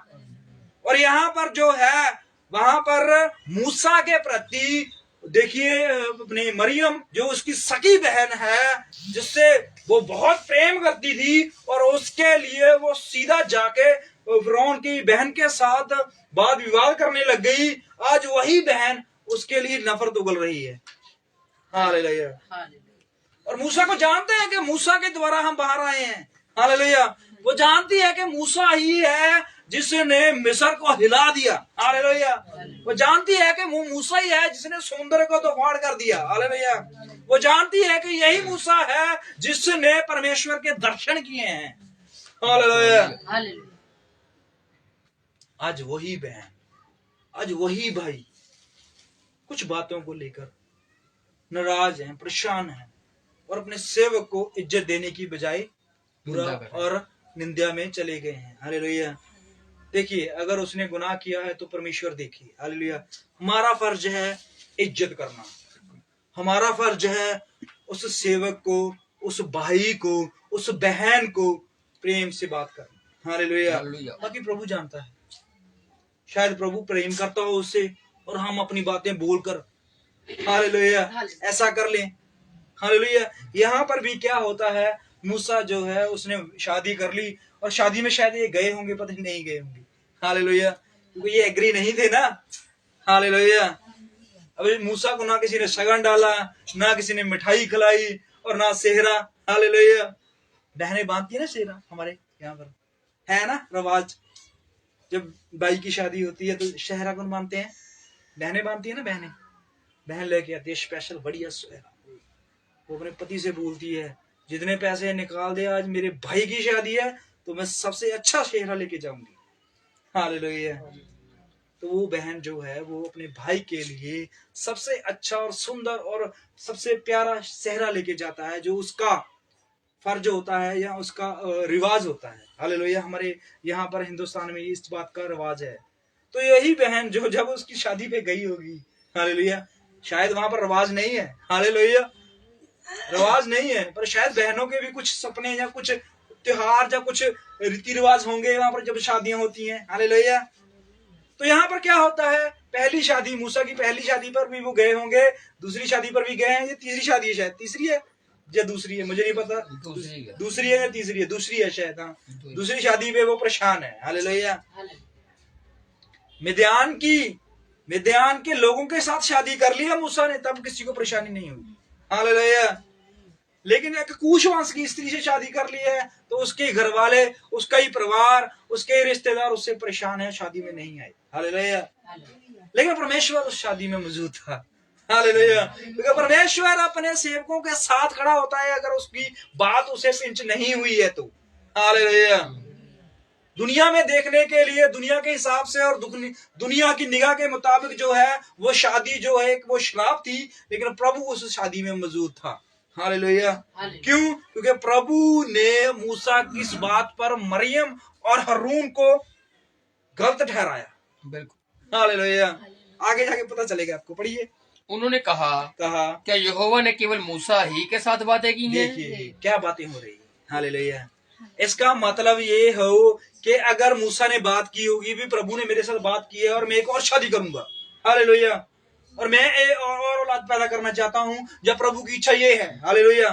और यहाँ पर जो है वहां पर मूसा के प्रति देखिए, अपनी मरियम जो उसकी सगी बहन है, जिससे वो बहुत प्रेम करती थी, और उसके लिए वो सीधा जाके फिरौन की बहन के साथ वाद विवाद करने लग गई। आज वही बहन उसके लिए नफरत उगल रही है। हालेलुया। और मूसा को जानते हैं कि मूसा के द्वारा हम बाहर आए हैं। हालेलुया। वो जानती है कि मूसा ही है जिसने मिस्र को हिला दिया। हालेलुया। वो जानती है कि वो मूसा ही है जिसने समुद्र को तोड़ कर दिया। हालेलुया। वो जानती है कि यही मूसा है जिसने परमेश्वर के दर्शन किए हैं। हालेलुया। आज वही बहन, आज वही भाई कुछ बातों को लेकर नाराज हैं, परेशान हैं, और अपने सेवक को इज्जत देने की बजाय बुरा और निंदा में चले गए हैं। हालेलुया। देखिए, अगर उसने गुनाह किया है तो परमेश्वर देखिए। हालेलुया। हमारा फर्ज है इज्जत करना, हमारा फर्ज है उस सेवक को, उस भाई को, उस बहन को प्रेम से बात करना। हालेलुया। बाकी प्रभु जानता है, शायद प्रभु प्रेम करता हो उससे और हम अपनी बातें बोलकर हालेलुया ऐसा कर लें। हालेलुया। यहाँ पर भी क्या होता है, मूसा जो है उसने शादी कर ली, और शादी में शायद ये गए होंगे, पता नहीं गए होंगे। हालेलुया। क्योंकि ये एग्री नहीं थे ना। हालेलुया। अब मूसा को ना किसी ने शगन डाला, ना किसी ने मिठाई खिलाई, और ना सेहरा। हालेलुया। बहनें बांधती है ना सेहरा, हमारे यहाँ पर है ना रवाज। जब भाई की शादी होती है तो सेहरा कौन बांधते हैं? बहनें बांधती है ना। बहन लेके आती है स्पेशल बढ़िया सेहरा। वो अपने पति से बोलती है, जितने पैसे निकाल दे, आज मेरे भाई की शादी है तो मैं सबसे अच्छा सेहरा लेके जाऊंगी। हालेलुया। तो वो बहन जो है वो अपने भाई के लिए सबसे अच्छा और सुंदर और सबसे प्यारा सेहरा लेके जाता है, जो उसका फर्ज होता है या उसका रिवाज होता है। हालेलुया। हमारे यहाँ पर हिंदुस्तान में इस बात का रिवाज है। तो यही बहन जो जब उसकी शादी पे गई होगी, हालेलुया, शायद वहां पर रिवाज नहीं है। हालेलुया। रिवाज नहीं है, पर शायद बहनों के भी कुछ सपने या कुछ त्योहार या कुछ रीति रिवाज होंगे वहां पर जब शादियां होती हैं। हालेलुया। तो यहाँ पर क्या होता है, पहली शादी, मूसा की पहली शादी पर भी वो गए होंगे, दूसरी शादी पर भी गए हैं। ये तीसरी शादी है, शायद तीसरी है या दूसरी है, मुझे नहीं पता। दूसरी है या तीसरी है? दूसरी है शायद। हाँ, दूसरी शादी पे वो परेशान है। हालेलुया। मिद्यान के लोगों के साथ शादी कर लिया मूसा ने, तब किसी को परेशानी नहीं हुई। हालेलुया। लेकिन एक कूश वंश की स्त्री से शादी कर ली है तो उसके घर वाले, उसका ही परिवार, उसके रिश्तेदार उससे परेशान है, शादी में नहीं आए। हालेलुया। लेकिन परमेश्वर उस शादी में मौजूद था। हालेलुया। क्योंकि परमेश्वर अपने सेवकों के साथ खड़ा होता है अगर उसकी बात उसे पिंच नहीं हुई है तो। हालेलुया। दुनिया में देखने के लिए, दुनिया के हिसाब से और दुनिया की निगाह के मुताबिक जो है वो शादी जो है वो श्राप थी, लेकिन प्रभु उस शादी में मौजूद था। हालेलुया। क्यों? क्योंकि प्रभु ने मूसा की इस बात पर मरियम और हारून को गलत ठहराया। बिल्कुल। हालेलुया। आगे जाके पता चलेगा आपको, पढ़िए। उन्होंने कहा क्या यहोवा ने केवल मूसा ही के साथ बातें की हैं? देखिए क्या बातें हो रही है। हालेलुया। इसका मतलब ये हो कि अगर मूसा ने बात की होगी भी, प्रभु ने मेरे साथ बात की है और मैं एक और शादी करूंगा। हालेलुया। और मैं और औलाद पैदा करना चाहता हूं, जब प्रभु की इच्छा ये है। हालेलुया।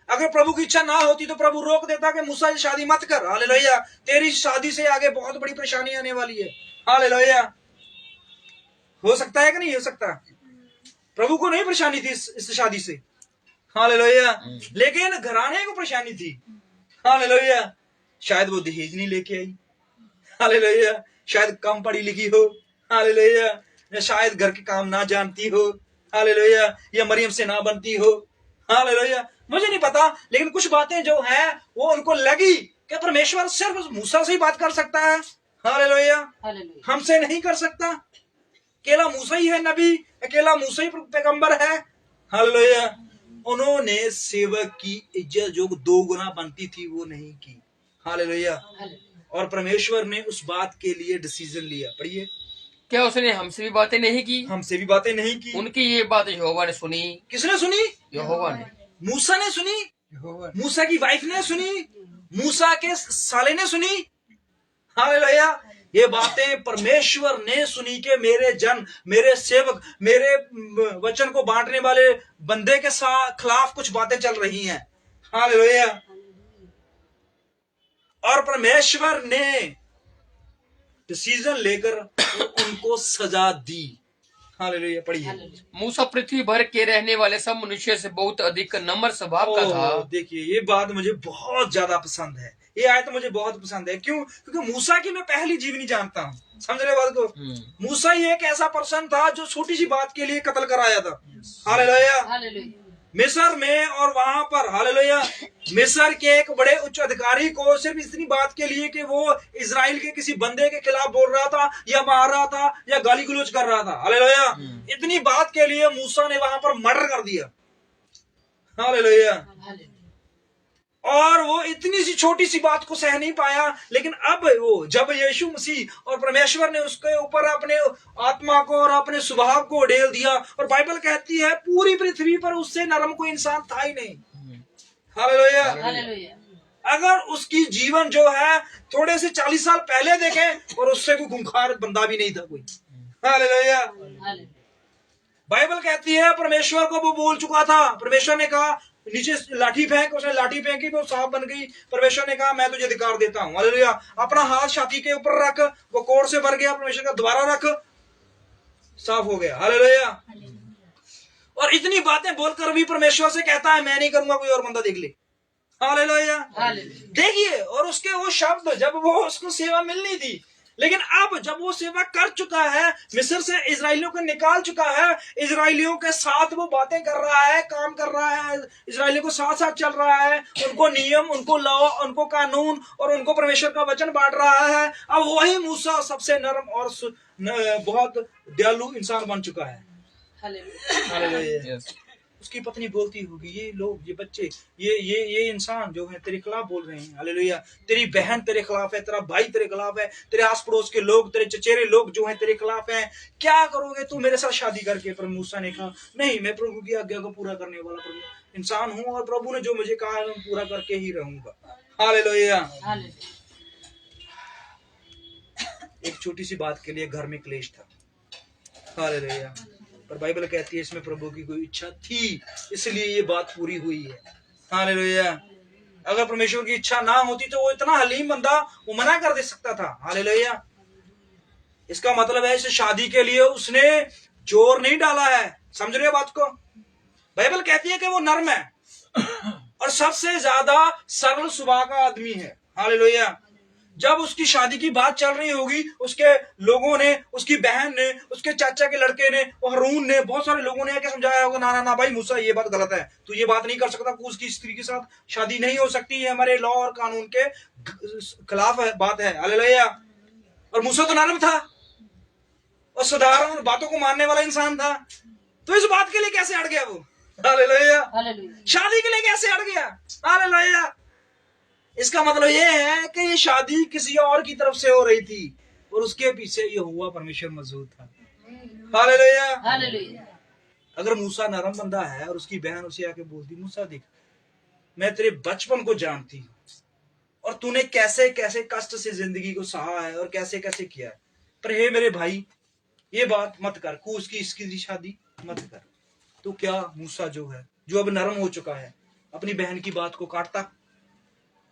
अगर प्रभु की इच्छा ना होती तो प्रभु रोक देता कि मूसा शादी मत कर। हालेलुया। तेरी शादी से आगे बहुत बड़ी परेशानी आने वाली है। हालेलुया। हो सकता है कि नहीं हो सकता? प्रभु को नहीं परेशानी थी इस शादी से। हालेलुया। लेकिन घराने को परेशानी थी। हालेलुया। शायद वो दहेज नहीं लेके आई। हालेलुया। शायद कम पढ़ी लिखी हो। हालेलुया। या शायद घर के काम ना जानती हो। हालेलुया। या मरियम से ना बनती हो। हालेलुया। मुझे नहीं पता, लेकिन कुछ बातें जो है वो उनको लगी कि परमेश्वर सिर्फ मूसा से ही बात कर सकता है। हालेलुया। हमसे नहीं कर सकता। अकेला मूसा ही है नबी, अकेला मूसा ही पैगंबर है। हालेलुया। उन्होंने सेवक की इज्जत जो 2 गुना बनती थी वो नहीं की। हालेलुया। और परमेश्वर ने उस बात के लिए डिसीजन लिया। पढ़िए क्या उसने हमसे भी बातें नहीं की? हमसे भी बातें नहीं की। उनकी ये बात यहोवा ने सुनी। किसने सुनी? यहोवा ने। मूसा ने सुनी, मूसा की वाइफ ने सुनी, मूसा के साले ने सुनी। हालेलुया। ये बातें परमेश्वर ने सुनी कि मेरे जन, मेरे सेवक, मेरे वचन को बांटने वाले बंदे के साथ खिलाफ कुछ बातें चल रही हैं। हालेलुया। और परमेश्वर ने डिसीजन लेकर उनको सजा दी। हालेलुया। पढ़िए। मूसा पृथ्वी भर के रहने वाले सब मनुष्य से बहुत अधिक नम्र स्वभाव का था। देखिए, ये बात मुझे बहुत ज्यादा पसंद है। ये आयत मुझे बहुत पसंद है। क्यों? क्योंकि मूसा की मैं पहली जीवनी जानता हूँ। समझ रहे बात को? मूसा ही एक ऐसा पर्सन था जो छोटी सी बात के लिए कत्ल कराया था। हालेलुया। मिस्र में और वहां पर, हालेलुया, मिस्र के एक बड़े उच्च अधिकारी को सिर्फ इतनी बात के लिए कि वो इजराइल के किसी बंदे के खिलाफ बोल रहा था या मार रहा था या गाली गलौज कर रहा था, हालेलुया, इतनी बात के लिए मूसा ने वहां पर मर्डर कर दिया। हालेलुया। और वो इतनी सी छोटी सी बात को सह नहीं पाया। लेकिन अब वो जब यीशु मसीह और परमेश्वर ने उसके ऊपर अपने आत्मा को और अपने स्वभाव को उड़ेल दिया, और बाइबल कहती है पूरी पृथ्वी पर उससे नरम कोई इंसान था ही नहीं। हालेलुया। अगर उसकी जीवन जो है थोड़े से 40 साल पहले देखें और उससे कोई खूंखार बंदा भी नहीं था कोई। हालेलुया। बाइबल कहती है परमेश्वर को वो बोल चुका था। परमेश्वर ने कहा नीचे लाठी फेंक, उसने लाठी फेंकी, वो सांप बन गई। परमेश्वर ने कहा मैं तुझे अधिकार देता हूं। हालेलुया। अपना हाथ छाती के ऊपर रख, वो कोड़ से भर गया। परमेश्वर का दोबारा रख, साफ हो गया। हालेलुया। और इतनी बातें बोलकर भी परमेश्वर से कहता है मैं नहीं करूंगा, कोई और बंदा देख ले। हालेलुया। देखिए, और उसके वो शब्द जब वो उसको सेवा मिलनी थी, लेकिन अब जब वो सेवा कर चुका है, मिस्र से इजराइलियों को निकाल चुका है, इजराइलियों के साथ वो बातें कर रहा है, काम कर रहा है, इजराइलियों को साथ साथ चल रहा है, उनको नियम, उनको लॉ, उनको कानून और उनको परमेश्वर का वचन बांट रहा है। अब वही मूसा सबसे नरम और बहुत दयालु इंसान बन चुका है। हालेलुया। उसकी पत्नी बोलती होगी ये लोग, ये बच्चे, ये इंसान जो है तेरे खिलाफ बोल रहे हैं। हालेलुया। तेरी बहन तेरे खिलाफ है, तेरा भाई तेरे खिलाफ है, तेरे आस पड़ोस के लोग, तेरे चचेरे लोग जो हैं तेरे खिलाफ हैं। क्या करोगे तू मेरे साथ शादी करके? पर मूसा ने कहा नहीं, मैं प्रभु की आज्ञा को पूरा करने वाला प्रभु इंसान हूं, और प्रभु ने जो मुझे कहा है मैं पूरा करके ही रहूंगा। हालेलुया। एक छोटी सी बात के लिए घर में क्लेश था। हालेलुया। पर बाइबल कहती है इसमें प्रभु की कोई इच्छा थी, इसलिए ये बात पूरी हुई है। हालेलुया। अगर परमेश्वर की इच्छा ना होती तो वो इतना हलीम बंदा वो मना कर दे सकता था। हालेलुया। इसका मतलब है इस शादी के लिए उसने जोर नहीं डाला है। समझ रहे हो बात को? बाइबल कहती है कि वो नर्म है और सबसे ज्यादा सरल स्वभाव का आदमी है। हालेलुया। जब उसकी शादी की बात चल रही होगी, उसके लोगों ने, उसकी बहन ने, उसके चाचा के लड़के ने, हरून ने, बहुत सारे लोगों ने आके समझाया होगा ना ना ना भाई मूसा ये बात गलत है, तू ये बात नहीं कर सकता, उसकी स्त्री के साथ शादी नहीं हो सकती, ये हमारे लॉ और कानून के खिलाफ है, बात है। हालेलुया। और मूसा तो नरम था और साधारण बातों को मानने वाला इंसान था, तो इस बात के लिए कैसे अड़ गया वो? हालेलुया। शादी के लिए कैसे अड़ गया? हालेलुया। इसका मतलब ये है कि ये शादी किसी और की तरफ से हो रही थी और उसके पीछे ये हुआ परमेश्वर मौजूद था। हालेलुया। अगर मूसा नरम बंदा है और उसकी बहन उसे आके बोलती मूसा देख मैं तेरे बचपन को जानती हूँ और तूने कैसे कैसे कष्ट से जिंदगी को सहा है और कैसे कैसे किया है, पर हे मेरे भाई ये बात मत कर, कूस की इसकी शादी मत कर। तो क्या मूसा जो है, जो अब नरम हो चुका है, अपनी बहन की बात को काटता?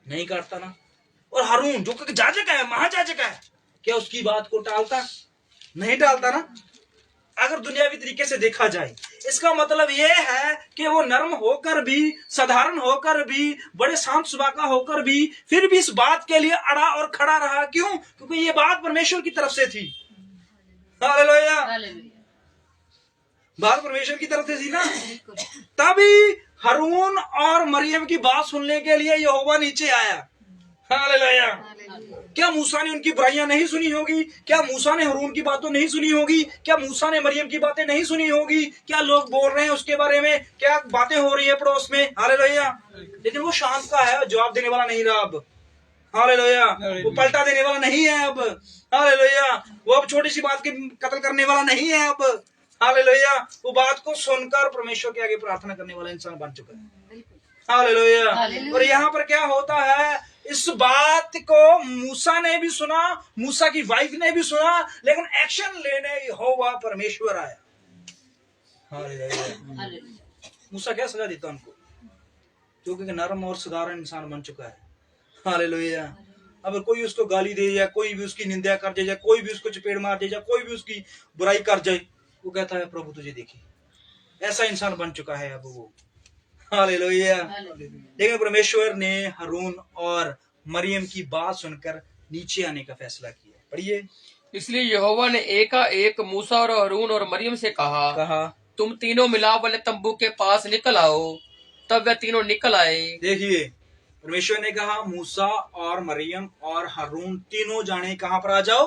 नहीं काटता ना। और हारून जो जाजक है, महाजाजक है, क्या उसकी बात को टालता? नहीं टालता ना। अगर दुनियावी तरीके से देखा जाए, इसका मतलब यह है कि वो नरम होकर भी, साधारण होकर भी, बड़े शांत स्वभाव का होकर भी, फिर भी इस बात के लिए अड़ा और खड़ा रहा। क्यों? क्योंकि ये बात परमेश्वर की तरफ से थी। हालेलुया। बात परमेश्वर की तरफ से थी ना। तभी हारून और मरियम की बात सुनने के लिए यहोवा नीचे आया। हालेलुया। क्या मूसा ने उनकी बुराइयां नहीं सुनी होगी? क्या मूसा ने हारून की बातें नहीं सुनी होगी? क्या मूसा ने मरियम की बातें नहीं सुनी होगी? क्या लोग बोल रहे हैं उसके बारे में, क्या बातें हो रही है पड़ोस में? हालेलुया। लेकिन वो शांत का है, जवाब देने वाला नहीं रहा। अब हालेलुया। वो पलटा देने वाला नहीं है अब। हालेलुया। वो अब छोटी सी बात के कत्ल करने वाला नहीं है अब। हालेलुया। वो बात को सुनकर परमेश्वर के आगे प्रार्थना करने वाला इंसान बन चुका है। हालेलुया। और यहाँ पर क्या होता है, इस बात को मूसा ने भी सुना, मूसा की वाइफ ने भी सुना, लेकिन एक्शन लेने यहोवा परमेश्वर आया। हालेलुया। मूसा क्या सजा देता उनको, क्योंकि नरम और साधारण इंसान बन चुका है। हालेलुया। अब कोई उसको गाली दे या कोई भी उसकी निंदा कर जाए, कोई भी उसको चपेट मार दे, या कोई भी उसकी बुराई कर जाए, वो कहता है प्रभु तुझे देखी। ऐसा इंसान बन चुका है अब वो। हालेलुया। लेकिन परमेश्वर ने हारून और मरियम की बात सुनकर नीचे आने का फैसला किया। पढ़िए। इसलिए यहोवा ने एकाएक मूसा और हारून और मरियम से कहा तुम तीनों मिलाप वाले तंबू के पास निकल आओ। तब वे तीनों निकल आए। देखिए, परमेश्वर ने कहा मूसा और मरियम और हारून तीनों जाने कहाँ पर आ जाओ,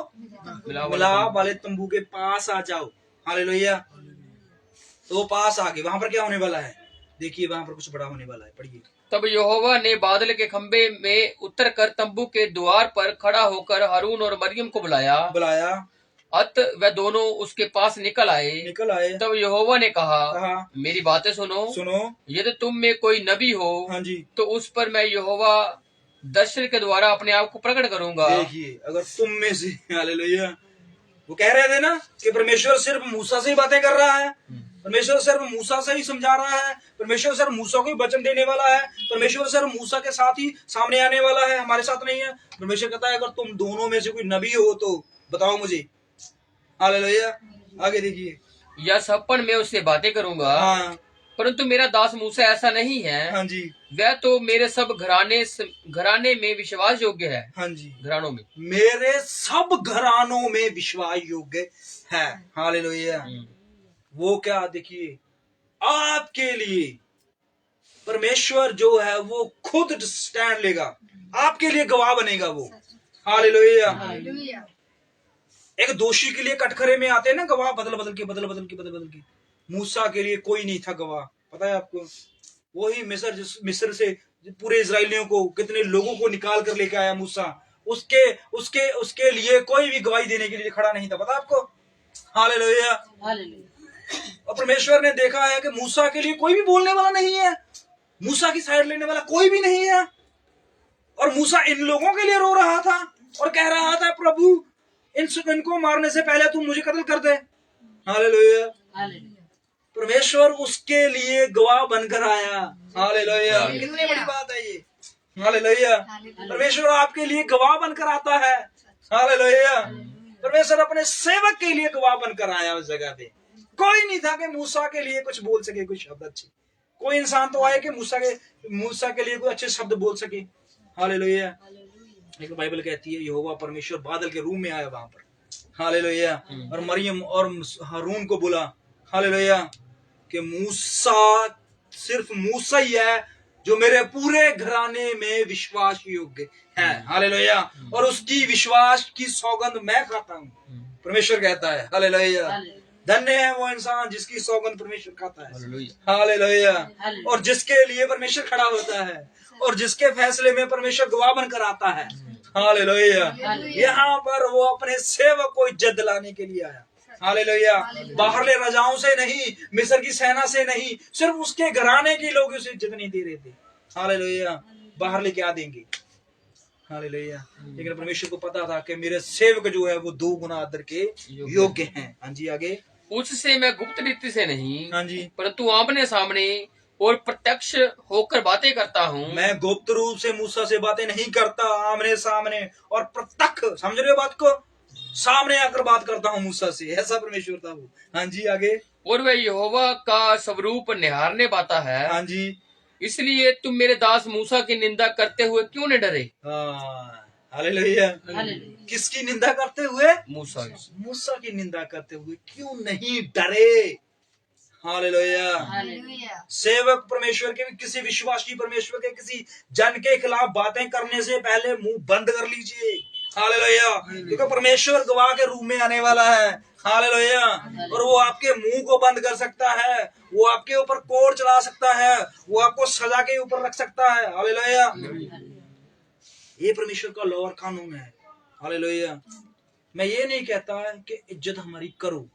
मिलाप वाले तंबू के पास आ जाओ। हालेलुया। तो वो पास आ गए। वहां पर क्या होने वाला है, देखिए वहां पर कुछ बड़ा होने वाला है। पढ़िए। तब यहोवा ने बादल के खंबे में उतरकर तंबू के द्वार पर खड़ा होकर हारून और मरियम को बुलाया। अत वे दोनों उसके पास निकल आए। तब यहोवा ने कहा मेरी बातें सुनो। यदि तुम में कोई नबी हो, हाँ जी, तो उस पर मैं यहोवा दर्शन के द्वारा अपने आप को प्रकट करूंगा। देखिए, अगर तुम में से, हालेलुया, वो कह रहे थे ना कि परमेश्वर सिर्फ मूसा से ही बातें कर रहा है, परमेश्वर सिर्फ मूसा से ही समझा रहा है, परमेश्वर सिर्फ मूसा को ही वचन देने वाला है, परमेश्वर सिर्फ मूसा के साथ ही सामने आने वाला है, हमारे साथ नहीं है। परमेश्वर कहता है अगर तुम दोनों में से कोई नबी हो तो बताओ मुझे। हालेलुया। आगे देखिए। या सपन में उससे बातें करूंगा। हाँ। परंतु मेरा दास मूसा ऐसा नहीं है। हाँ जी। वह तो मेरे सब घराने में विश्वास योग्य है। हाँ जी। घरानों में, मेरे सब घरानों में विश्वास योग्य है। हालेलुया। वो क्या, देखिए, आपके लिए परमेश्वर जो है वो खुद स्टैंड लेगा, आपके लिए गवाह बनेगा वो। हालेलुया। एक दोषी के लिए कटघरे में आते हैं ना गवाह, बदल बदल के। मूसा के लिए कोई नहीं था गवाह, पता है आपको। वही मिस्र से पूरे इजरायलियों को, कितने लोगों को निकाल कर लेके आया मूसा, उसके लिए कोई भी गवाही देने के लिए खड़ा नहीं था, पता आपको। हालेलुया। और परमेश्वर ने देखा है कि मूसा के लिए कोई भी बोलने वाला नहीं है, मूसा की साइड लेने वाला कोई भी नहीं है। और मूसा इन लोगों के लिए रो रहा था और कह रहा था प्रभु इनको मारने से पहले तुम मुझे कत्ल कर दे। हालेलुया। परमेश्वर उसके लिए गवाह बनकर आया। हालेलुया। कितनी बड़ी बात है ये। हालेलुया। परमेश्वर आपके लिए गवाह बनकर आता है। हालेलुया। परमेश्वर अपने सेवक के लिए गवाह बनकर आया उस जगह पे। कोई नहीं था कि मूसा के लिए कुछ बोल सके, कुछ शब्द अच्छे। कोई इंसान तो आए कि मूसा के लिए कोई अच्छे शब्द बोल सके। हालेलुया। लेकिन बाइबल कहती है यहोवा परमेश्वर बादल के रूप में आया वहां पर। हालेलुया। और मरियम और हारून को बोला, हालेलुया, कि मूसा, सिर्फ मूसा ही है जो मेरे पूरे घराने में विश्वास योग्य है। हालेलुया। और उसकी विश्वास की सौगंध मैं खाता हूँ, परमेश्वर कहता है। हालेलुया। धन्य है वो इंसान जिसकी सौगंध परमेश्वर खाता है। हालेलुया। और जिसके लिए परमेश्वर खड़ा होता है और जिसके फैसले में परमेश्वर गवाह बनकर आता है। हालेलुया। यहाँ पर वो अपने सेवक को इज्जत दिलाने के लिए आया। हालेलुया। बाहरले राजाओं से नहीं, मिस्र की सेना से नहीं, सिर्फ उसके घराने के लोग उसे इज्जत नहीं दे रहे थे। हालेलुया। बाहरले क्या देंगे। हालेलुया। लेकिन परमेश्वर को पता था कि मेरे सेवक जो है वो 2 गुना आदर के योग्य हैं। हाँ जी, आगे। उससे मैं गुप्त रीति से नहीं, हाँ जी, परंतु आमने सामने और प्रत्यक्ष होकर बातें करता हूँ। मैं गुप्त रूप से मूसा से बातें नहीं करता, आमने सामने और प्रत्यक्ष, समझ रहे हो बात को, सामने आकर बात करता हूँ मूसा से। ऐसा परमेश्वर था वो। हाँ जी, आगे। और वह यहोवा का स्वरूप निहारने पाता है। हाँ जी। इसलिए तुम मेरे दास मूसा की निंदा करते हुए क्यों न डरे। हालेलुया। किसकी निंदा करते हुए? मूसा की निंदा करते हुए क्यों नहीं डरे। हालेलुया। सेवक परमेश्वर के, किसी विश्वासी परमेश्वर के किसी जन के खिलाफ बातें करने से पहले मुंह बंद कर लीजिए। हालेलुया। क्योंकि परमेश्वर गवाह के रूप में आने वाला है। हालेलुया। और वो आपके मुंह को बंद कर सकता है, वो आपके ऊपर कोड़ चला सकता है, वो आपको सजा के ऊपर रख सकता है। हालेलुया। ये परमेश्वर का लॉ और कानून है। हालेलुया। मैं ये नहीं कहता कि इज्जत हमारी करो,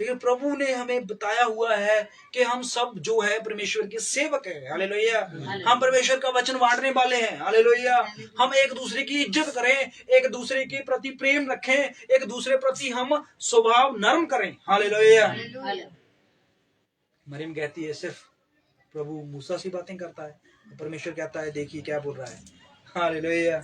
लेकिन प्रभु ने हमें बताया हुआ है कि हम सब जो है परमेश्वर के सेवक हैं। हालेलुया। हम परमेश्वर का वचन बांटने वाले हैं। हालेलुया। हम एक दूसरे की इज्जत करें, एक दूसरे के प्रति प्रेम रखें, एक दूसरे प्रति हम स्वभाव नरम करें। हालेलुया। मरियम कहती है सिर्फ प्रभु मूसा से बातें करता है, परमेश्वर कहता है देखिए क्या बोल रहा है। हालेलुया।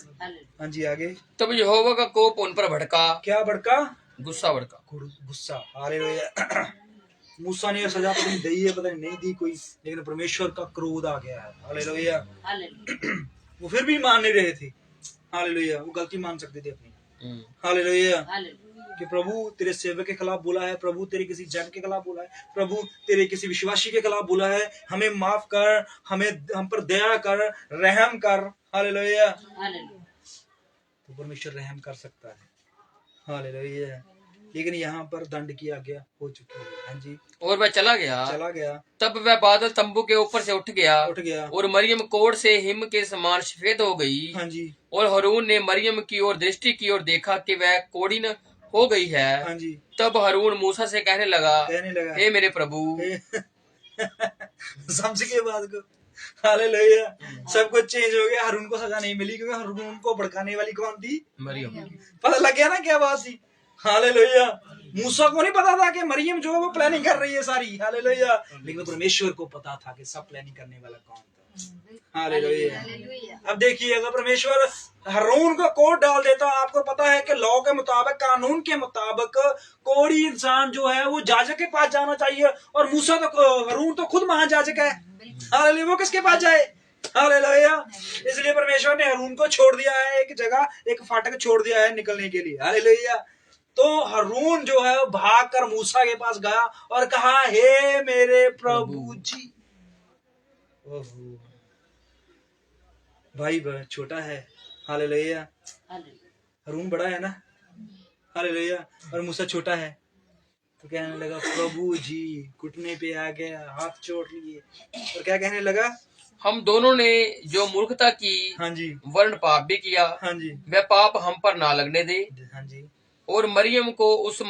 हाँ जी आगे। तब यहोवा का कोप उन पर भड़का। क्या भड़का? गुस्सा भड़का। गुस्सा। हालेलुया। मूसा ने सजा पता नहीं दी है, पता नहीं दी कोई, लेकिन परमेश्वर का क्रोध आ गया है। हालेलुया। वो फिर भी मान नहीं रहे थे। हालेलुया। वो गलती मान सकते थे अपनी। हालेलुया। कि प्रभु तेरे सेवक के खिलाफ बोला है, प्रभु तेरे किसी जन के खिलाफ बोला है, प्रभु तेरे किसी विश्वासी के खिलाफ बोला है, हमें माफ कर, हमें हम पर दया कर, रहम कर। हालेलुया। तो परमेश्वर रहम कर सकता है। हालेलुया। लेकिन यहाँ पर दंड की आज्ञा हो चुकी है। हाँ जी। और वह चला गया। तब वह बादल तंबू के ऊपर से उठ गया और मरियम कोढ़ से हिम के समान सफेद हो गई। हाँ जी। और हारून ने मरियम की ओर दृष्टि की और देखा कि वह कोढ़ीन हो गई है। हाँ जी। तब हारून मूसा से कहने लगा हे मेरे प्रभु। समझ के बात को। हालेलुया। सब कुछ चेंज हो गया। हारून को सजा नहीं मिली, क्योंकि हारून को भड़काने वाली कौन थी? मरियम। पता लग गया ना क्या बात थी। हालेलुया। मूसा को नहीं पता था कि मरियम जो है वो प्लानिंग कर रही है सारी। हालेलुया। लेकिन परमेश्वर को पता था कि सब प्लानिंग करने वाला कौन था। हालेलुया। अब देखिए, अगर परमेश्वर हारून को कोड डाल देता, आपको पता है कि लॉ के मुताबिक, कानून के मुताबिक कोई इंसान जो है वो जाजक के पास जाना चाहिए, और मूसा तो, हारून तो खुद महाजाजक है। हालेलुया। वो किसके पास जाए? हालेलुया। इसलिए परमेश्वर ने हारून को छोड़ दिया है एक जगह, एक फाटक छोड़ दिया है निकलने के लिए। हालेलुया। तो हारून जो है भागकर मूसा के पास गया और कहा हे मेरे प्रभु जी। ओहो भाई छोटा है। हालेलुया। हारून बड़ा है ना। हालेलुया। और मूसा छोटा है। तो कहने लगा प्रभु जी, घुटने पे आ गया, हाथ जोड़ लिए, और क्या कहने लगा? हम दोनों ने जो मूर्खता की, हाँ जी, वर्ण पाप भी किया, हाँ जी, वह पाप हम पर ना लगने दे। हाँ जी। और मरियम को उस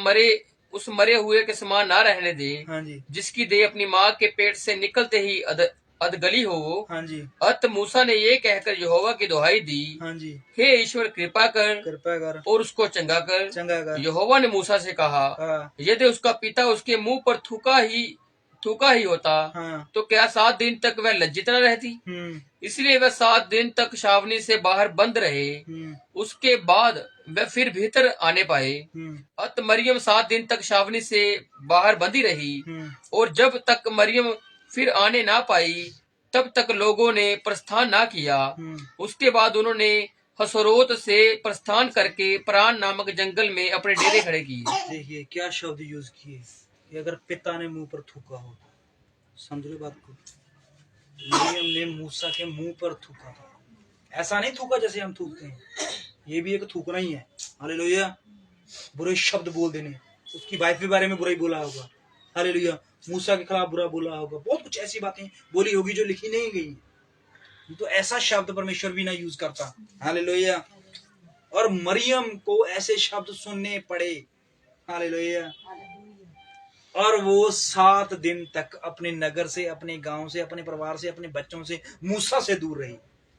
मरे हुए के समान ना रहने दे। हाँ जी। जिसकी देह अपनी माँ के पेट से निकलते ही अधगली हो। हाँ जी। अत मूसा ने ये कहकर यहोवा की दुहाई दी। हाँ जी। हे ईश्वर कृपा कर और उसको चंगा कर। यहोवा ने मूसा से कहा यदि उसका पिता उसके मुंह पर थूका ही होता तो क्या 7 दिन तक वह लज्जित न रहती? इसलिए वह 7 दिन तक छावनी से बाहर बंद रहे, उसके बाद वह फिर भीतर आने पाए। अत मरियम 7 दिन तक छावनी से बाहर बंदी रही, और जब तक मरियम फिर आने ना पाई तब तक लोगों ने प्रस्थान ना किया। उसके बाद उन्होंने हसरोत से प्रस्थान करके परान नामक जंगल में अपने डेरे खड़े किए। देखिए क्या शब्द यूज किए कि अगर पिता ने मुंह पर थूका हो, समझ लो बात को। मरियम ने मूसा के मुंह पर थूका था। ऐसा नहीं थूका जैसे हम थूकते हैं, ये भी एक थूकना ही है। हालेलुया। बुरे शब्द बोल देने, उसकी वाइफ के बारे में बुरा ही बोला होगा। हालेलुया। मूसा के खिलाफ बुरा बोला होगा, बहुत कुछ ऐसी बातें बोली होगी जो लिखी नहीं गई। तो ऐसा शब्द परमेश्वर भी ना यूज करता। हालेलुया। और मरियम को ऐसे शब्द सुनने पड़े। हालेलुया। और वो 7 दिन तक अपने नगर से, अपने गांव से, अपने परिवार से, अपने बच्चों से, मूसा से दूर रही।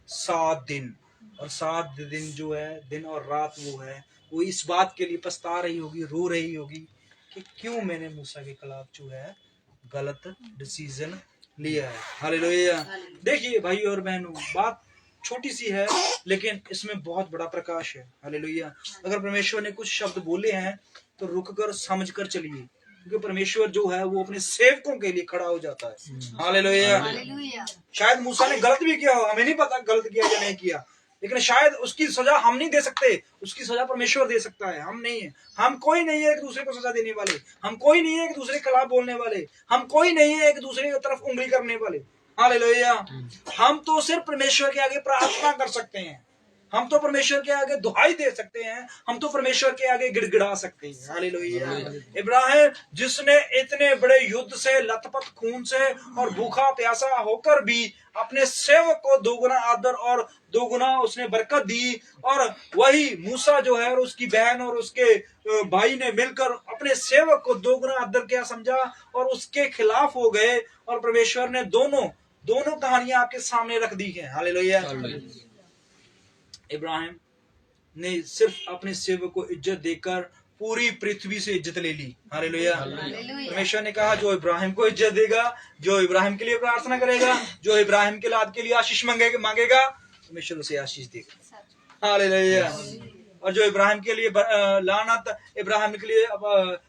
7 दिन। और 7 दिन जो है, दिन और रात वो है, वो इस बात के लिए पछता रही होगी, रो रही होगी कि क्यों मैंने मूसा के खिलाफ जो है गलत डिसीजन लिया है। हालेलुया। देखिए भाई और बहनों, बात छोटी सी है लेकिन इसमें बहुत बड़ा प्रकाश है। हालेलुया। अगर परमेश्वर ने कुछ शब्द बोले हैं तो रुककर समझ कर चलिए, क्योंकि परमेश्वर जो है वो अपने सेवकों के लिए खड़ा हो जाता है। हालेलुया। शायद मूसा ने गलत भी किया हो, हमें नहीं पता गलत किया या नहीं किया, लेकिन शायद उसकी सजा हम नहीं दे सकते, उसकी सजा परमेश्वर दे सकता है, हम नहीं है। हम कोई नहीं है एक दूसरे को सजा देने वाले, हम कोई नहीं है एक दूसरे के खिलाफ बोलने वाले, हम कोई नहीं है एक दूसरे की तरफ उंगली करने वाले। हालेलुया। हम तो सिर्फ परमेश्वर के आगे प्रार्थना कर सकते हैं। हम तो परमेश्वर के आगे दुहाई दे सकते हैं, हम तो परमेश्वर के आगे गिड़गिड़ा सकते हैं। हालेलुया। इब्राहिम जिसने इतने बड़े युद्ध से, लथपथ खून से और भूखा प्यासा होकर भी अपने सेवक को दोगुना आदर और दोगुना उसने बरकत दी, और वही मूसा जो है और उसकी बहन और उसके भाई ने मिलकर अपने सेवक को दोगुना आदर क्या समझा और उसके खिलाफ हो गए, और परमेश्वर ने दोनों कहानियां आपके सामने रख दी है। हालेलुया। इब्राहिम ने सिर्फ अपने सेवक को इज्जत देकर पूरी पृथ्वी से इज्जत ले ली। हालेलुया। परमेश्वर ने कहा जो इब्राहिम को इज्जत देगा, जो इब्राहिम के लिए प्रार्थना करेगा, जो इब्राहिम के लाद के लिए आशीष मांगेगा, परमेश्वर उसे आशीष देगा। हालेलुया। और जो इब्राहिम के लिए लानत, इब्राहिम के लिए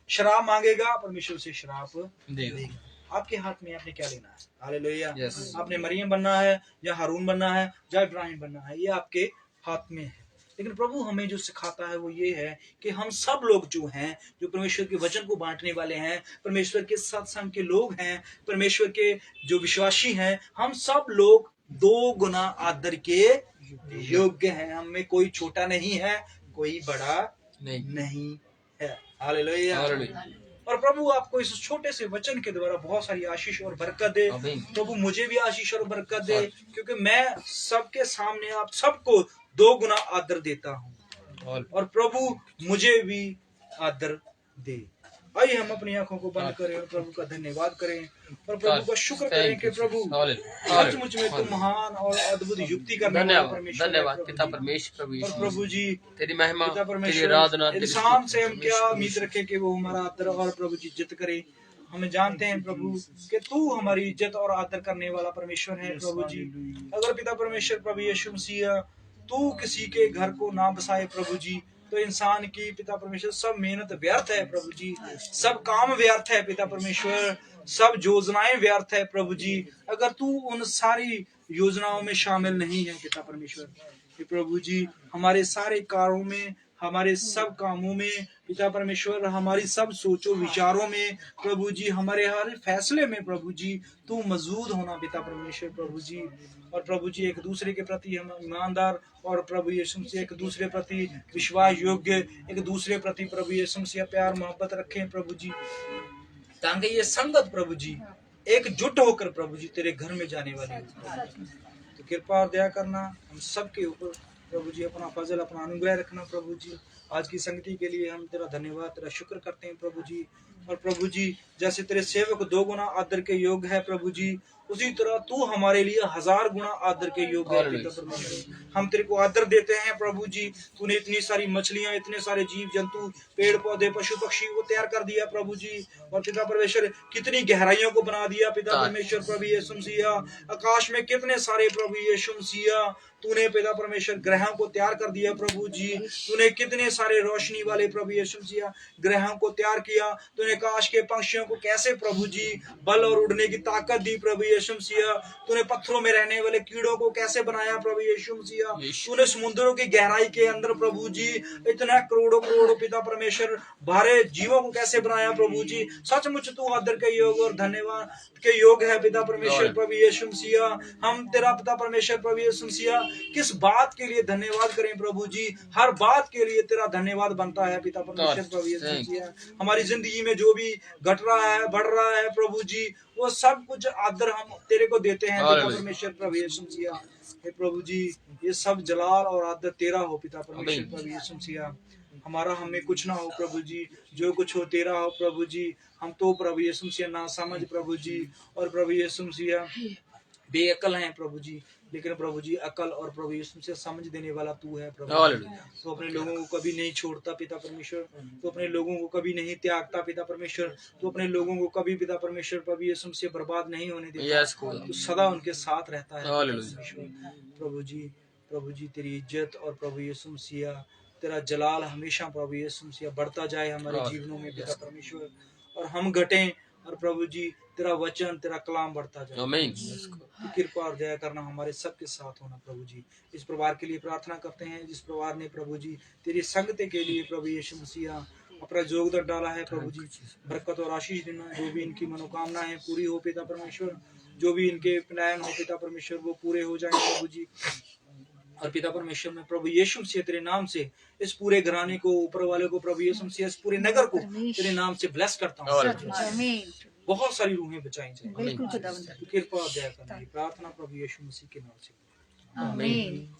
शराब मांगेगा, परमेश्वर उसे शराब देगा। आपके हाथ में आपने क्या लेना है? हालेलुया। आपने मरियम बनना है या हारून बनना है या इब्राहिम बनना है, ये आपके हाथ में है। लेकिन प्रभु हमें जो सिखाता है वो ये है कि हम सब लोग जो हैं, जो परमेश्वर के वचन को बांटने वाले हैं, परमेश्वर के सत्संग के लोग हैं, परमेश्वर के जो विश्वासी हैं, हम सब लोग 2 गुना आदर के योग्य हैं। हम में कोई छोटा नहीं है, कोई बड़ा नहीं है। हालेलुया। और प्रभु आपको इस छोटे से वचन के द्वारा बहुत सारी आशीष और बरकत दे। प्रभु मुझे भी आशीष और बरकत दे, क्योंकि मैं सबके सामने आप सबको 2 गुना आदर देता हूँ, और प्रभु मुझे भी आदर दे। आइए हम अपनी आंखों को बंद करें और प्रभु का धन्यवाद करें और प्रभु का शुक्र करें कि प्रभु सचमुच में तुम महान और अद्भुत युक्ति करने वाला परमेश्वर। धन्यवाद पिता परमेश्वर और प्रभु जी तेरी महिमा, पिता तेरी परमेश्वर, आराधना, इंसान से हम क्या उम्मीद रखें कि वो हमारा आदर और प्रभु जी इज्जत करे। हमें जानते हैं प्रभु कि तू हमारी इज्जत और आदर करने वाला परमेश्वर है। प्रभु जी अगर पिता परमेश्वर प्रभु यीशु मसीह तू किसी के घर को ना बसाए प्रभु जी, तो इंसान की पिता परमेश्वर सब मेहनत व्यर्थ है प्रभु जी, सब काम व्यर्थ है पिता परमेश्वर, सब योजनाएं व्यर्थ है प्रभु जी, अगर तू उन सारी योजनाओं में शामिल नहीं है पिता परमेश्वर। प्रभु जी हमारे सारे कार्यों में, हमारे सब कामों में पिता परमेश्वर, हमारी सब सोचो विचारों में प्रभु जी, हमारे हर फैसले में प्रभु जी तू मौजूद होना पिता परमेश्वर प्रभु जी। और प्रभु जी एक दूसरे के प्रति हम ईमानदार और प्रभु यीशु से एक दूसरे प्रति विश्वास योग्य, एक दूसरे प्रति प्रभु यीशु से प्यार मोहब्बत रखें प्रभु जी, ताकि ये संगत प्रभु जी एकजुट होकर प्रभु जी तेरे घर में जाने वाली हो। तो कृपा और दया करना हम सबके ऊपर प्रभु जी, अपना फजल, अपना अनुग्रह रखना प्रभु जी। आज की संगति के लिए हम तेरा धन्यवाद, तेरा शुक्र करते हैं प्रभु जी। और प्रभु जी जैसे तेरे सेवक 2 गुना आदर के योग है प्रभु जी, उसी तरह तू हमारे लिए 1000 गुना आदर के योग्य है पिता परमेश्वर। हम तेरे को आदर देते हैं प्रभु जी। तूने इतनी सारी मछलियां, इतने सारे जीव जंतु, पेड़ पौधे, पशु पक्षी को तैयार कर दिया प्रभु जी। और पिता परमेश्वर कितनी गहराइयों को बना दिया पिता परमेश्वर प्रभु यीशु मसीह। आकाश में कितने सारे प्रभु यीशु मसीह तूने पिता परमेश्वर ग्रहों को तैयार कर दिया प्रभु जी। तूने कितने सारे रोशनी वाले प्रभु यीशु मसीह ग्रहों को तैयार किया। तूने आकाश के पक्षियों को कैसे प्रभु जी बल और उड़ने की ताकत दी प्रभु यीशु मसीह। तूने पत्थरों में रहने वाले कीड़ों को कैसे बनाया प्रभु यीशु मसीह। तूने समुद्रों की गहराई के अंदर प्रभु जी इतना करोड़ों करोड़ों पिता परमेश्वर भारे जीवों को कैसे बनाया प्रभु जी। सचमुच तू आदर के योग और धन्यवाद के योग है पिता परमेश्वर प्रभु यीशु मसीह। हम तेरा पिता परमेश्वर प्रभु यीशु मसीह किस बात के लिए धन्यवाद करें प्रभु जी, हर बात के लिए तेरा धन्यवाद बनता है पिता परमेश्वर प्रभु यीशु मसीह। हमारी जिंदगी में जो भी घट रहा है, बढ़ रहा है प्रभु जी, वो सब कुछ आदर हम तेरे को देते हैं पिता परमेश्वर प्रभु यीशु मसीह। प्रभु जी ये सब जलाल और आदर तेरा हो पिता परमेश्वर प्रभु यीशु मसीह। हमारा हमें कुछ ना हो प्रभु जी, जो कुछ हो तेरा हो प्रभु जी। हम तो प्रभु यीशु मसीह ना समझ प्रभु जी, और प्रभु यीशु मसीह बेअकल हैं प्रभु जी, लेकिन प्रभु जी अकल और प्रभु यीशु से समझ देने वाला तू है प्रभु। तो अपने लोगों को कभी नहीं छोड़ता पिता परमेश्वर, तो अपने लोगों को कभी नहीं त्यागता पिता परमेश्वर, तो अपने लोगों को कभी पिता परमेश्वर प्रभु यीशु से बर्बाद नहीं होने देता, तो सदा उनके साथ रहता है प्रभु जी। प्रभु जी तेरी इज्जत और प्रभु यीशु मसीह तेरा जलाल हमेशा प्रभु यीशु मसीह बढ़ता जाए हमारे जीवनों में पिता परमेश्वर, और हम घटें और प्रभु जी तेरा वचन, तेरा कलाम बढ़ता जाए। आमीन। कृपा और दया करना हमारे सबके साथ होना प्रभु जी। इस परिवार के लिए प्रार्थना करते हैं जिस परिवार ने प्रभु जी तेरी संगति के लिए प्रभु यीशु मसीह अपना योगदान डाला है प्रभु जी। बरकत और आशीष देना, जो भी इनकी मनोकामना है पूरी हो पिता परमेश्वर, जो भी इनके प्लान हो पिता परमेश्वर वो पूरे हो जाए प्रभु जी। और पिता परमेश्वर में प्रभु यीशु मसीह तेरे नाम से इस पूरे घराने को, ऊपर वाले को, प्रभु यीशु मसीह इस पूरे नगर को तेरे नाम से ब्लेस करता हूँ। आमीन। बहुत सारी रूहें बचाई जाए, बिल्कुल खुदावंद। कृपा दया करना, ये प्रार्थना प्रभु यीशु मसीह के नाम से। आमीन।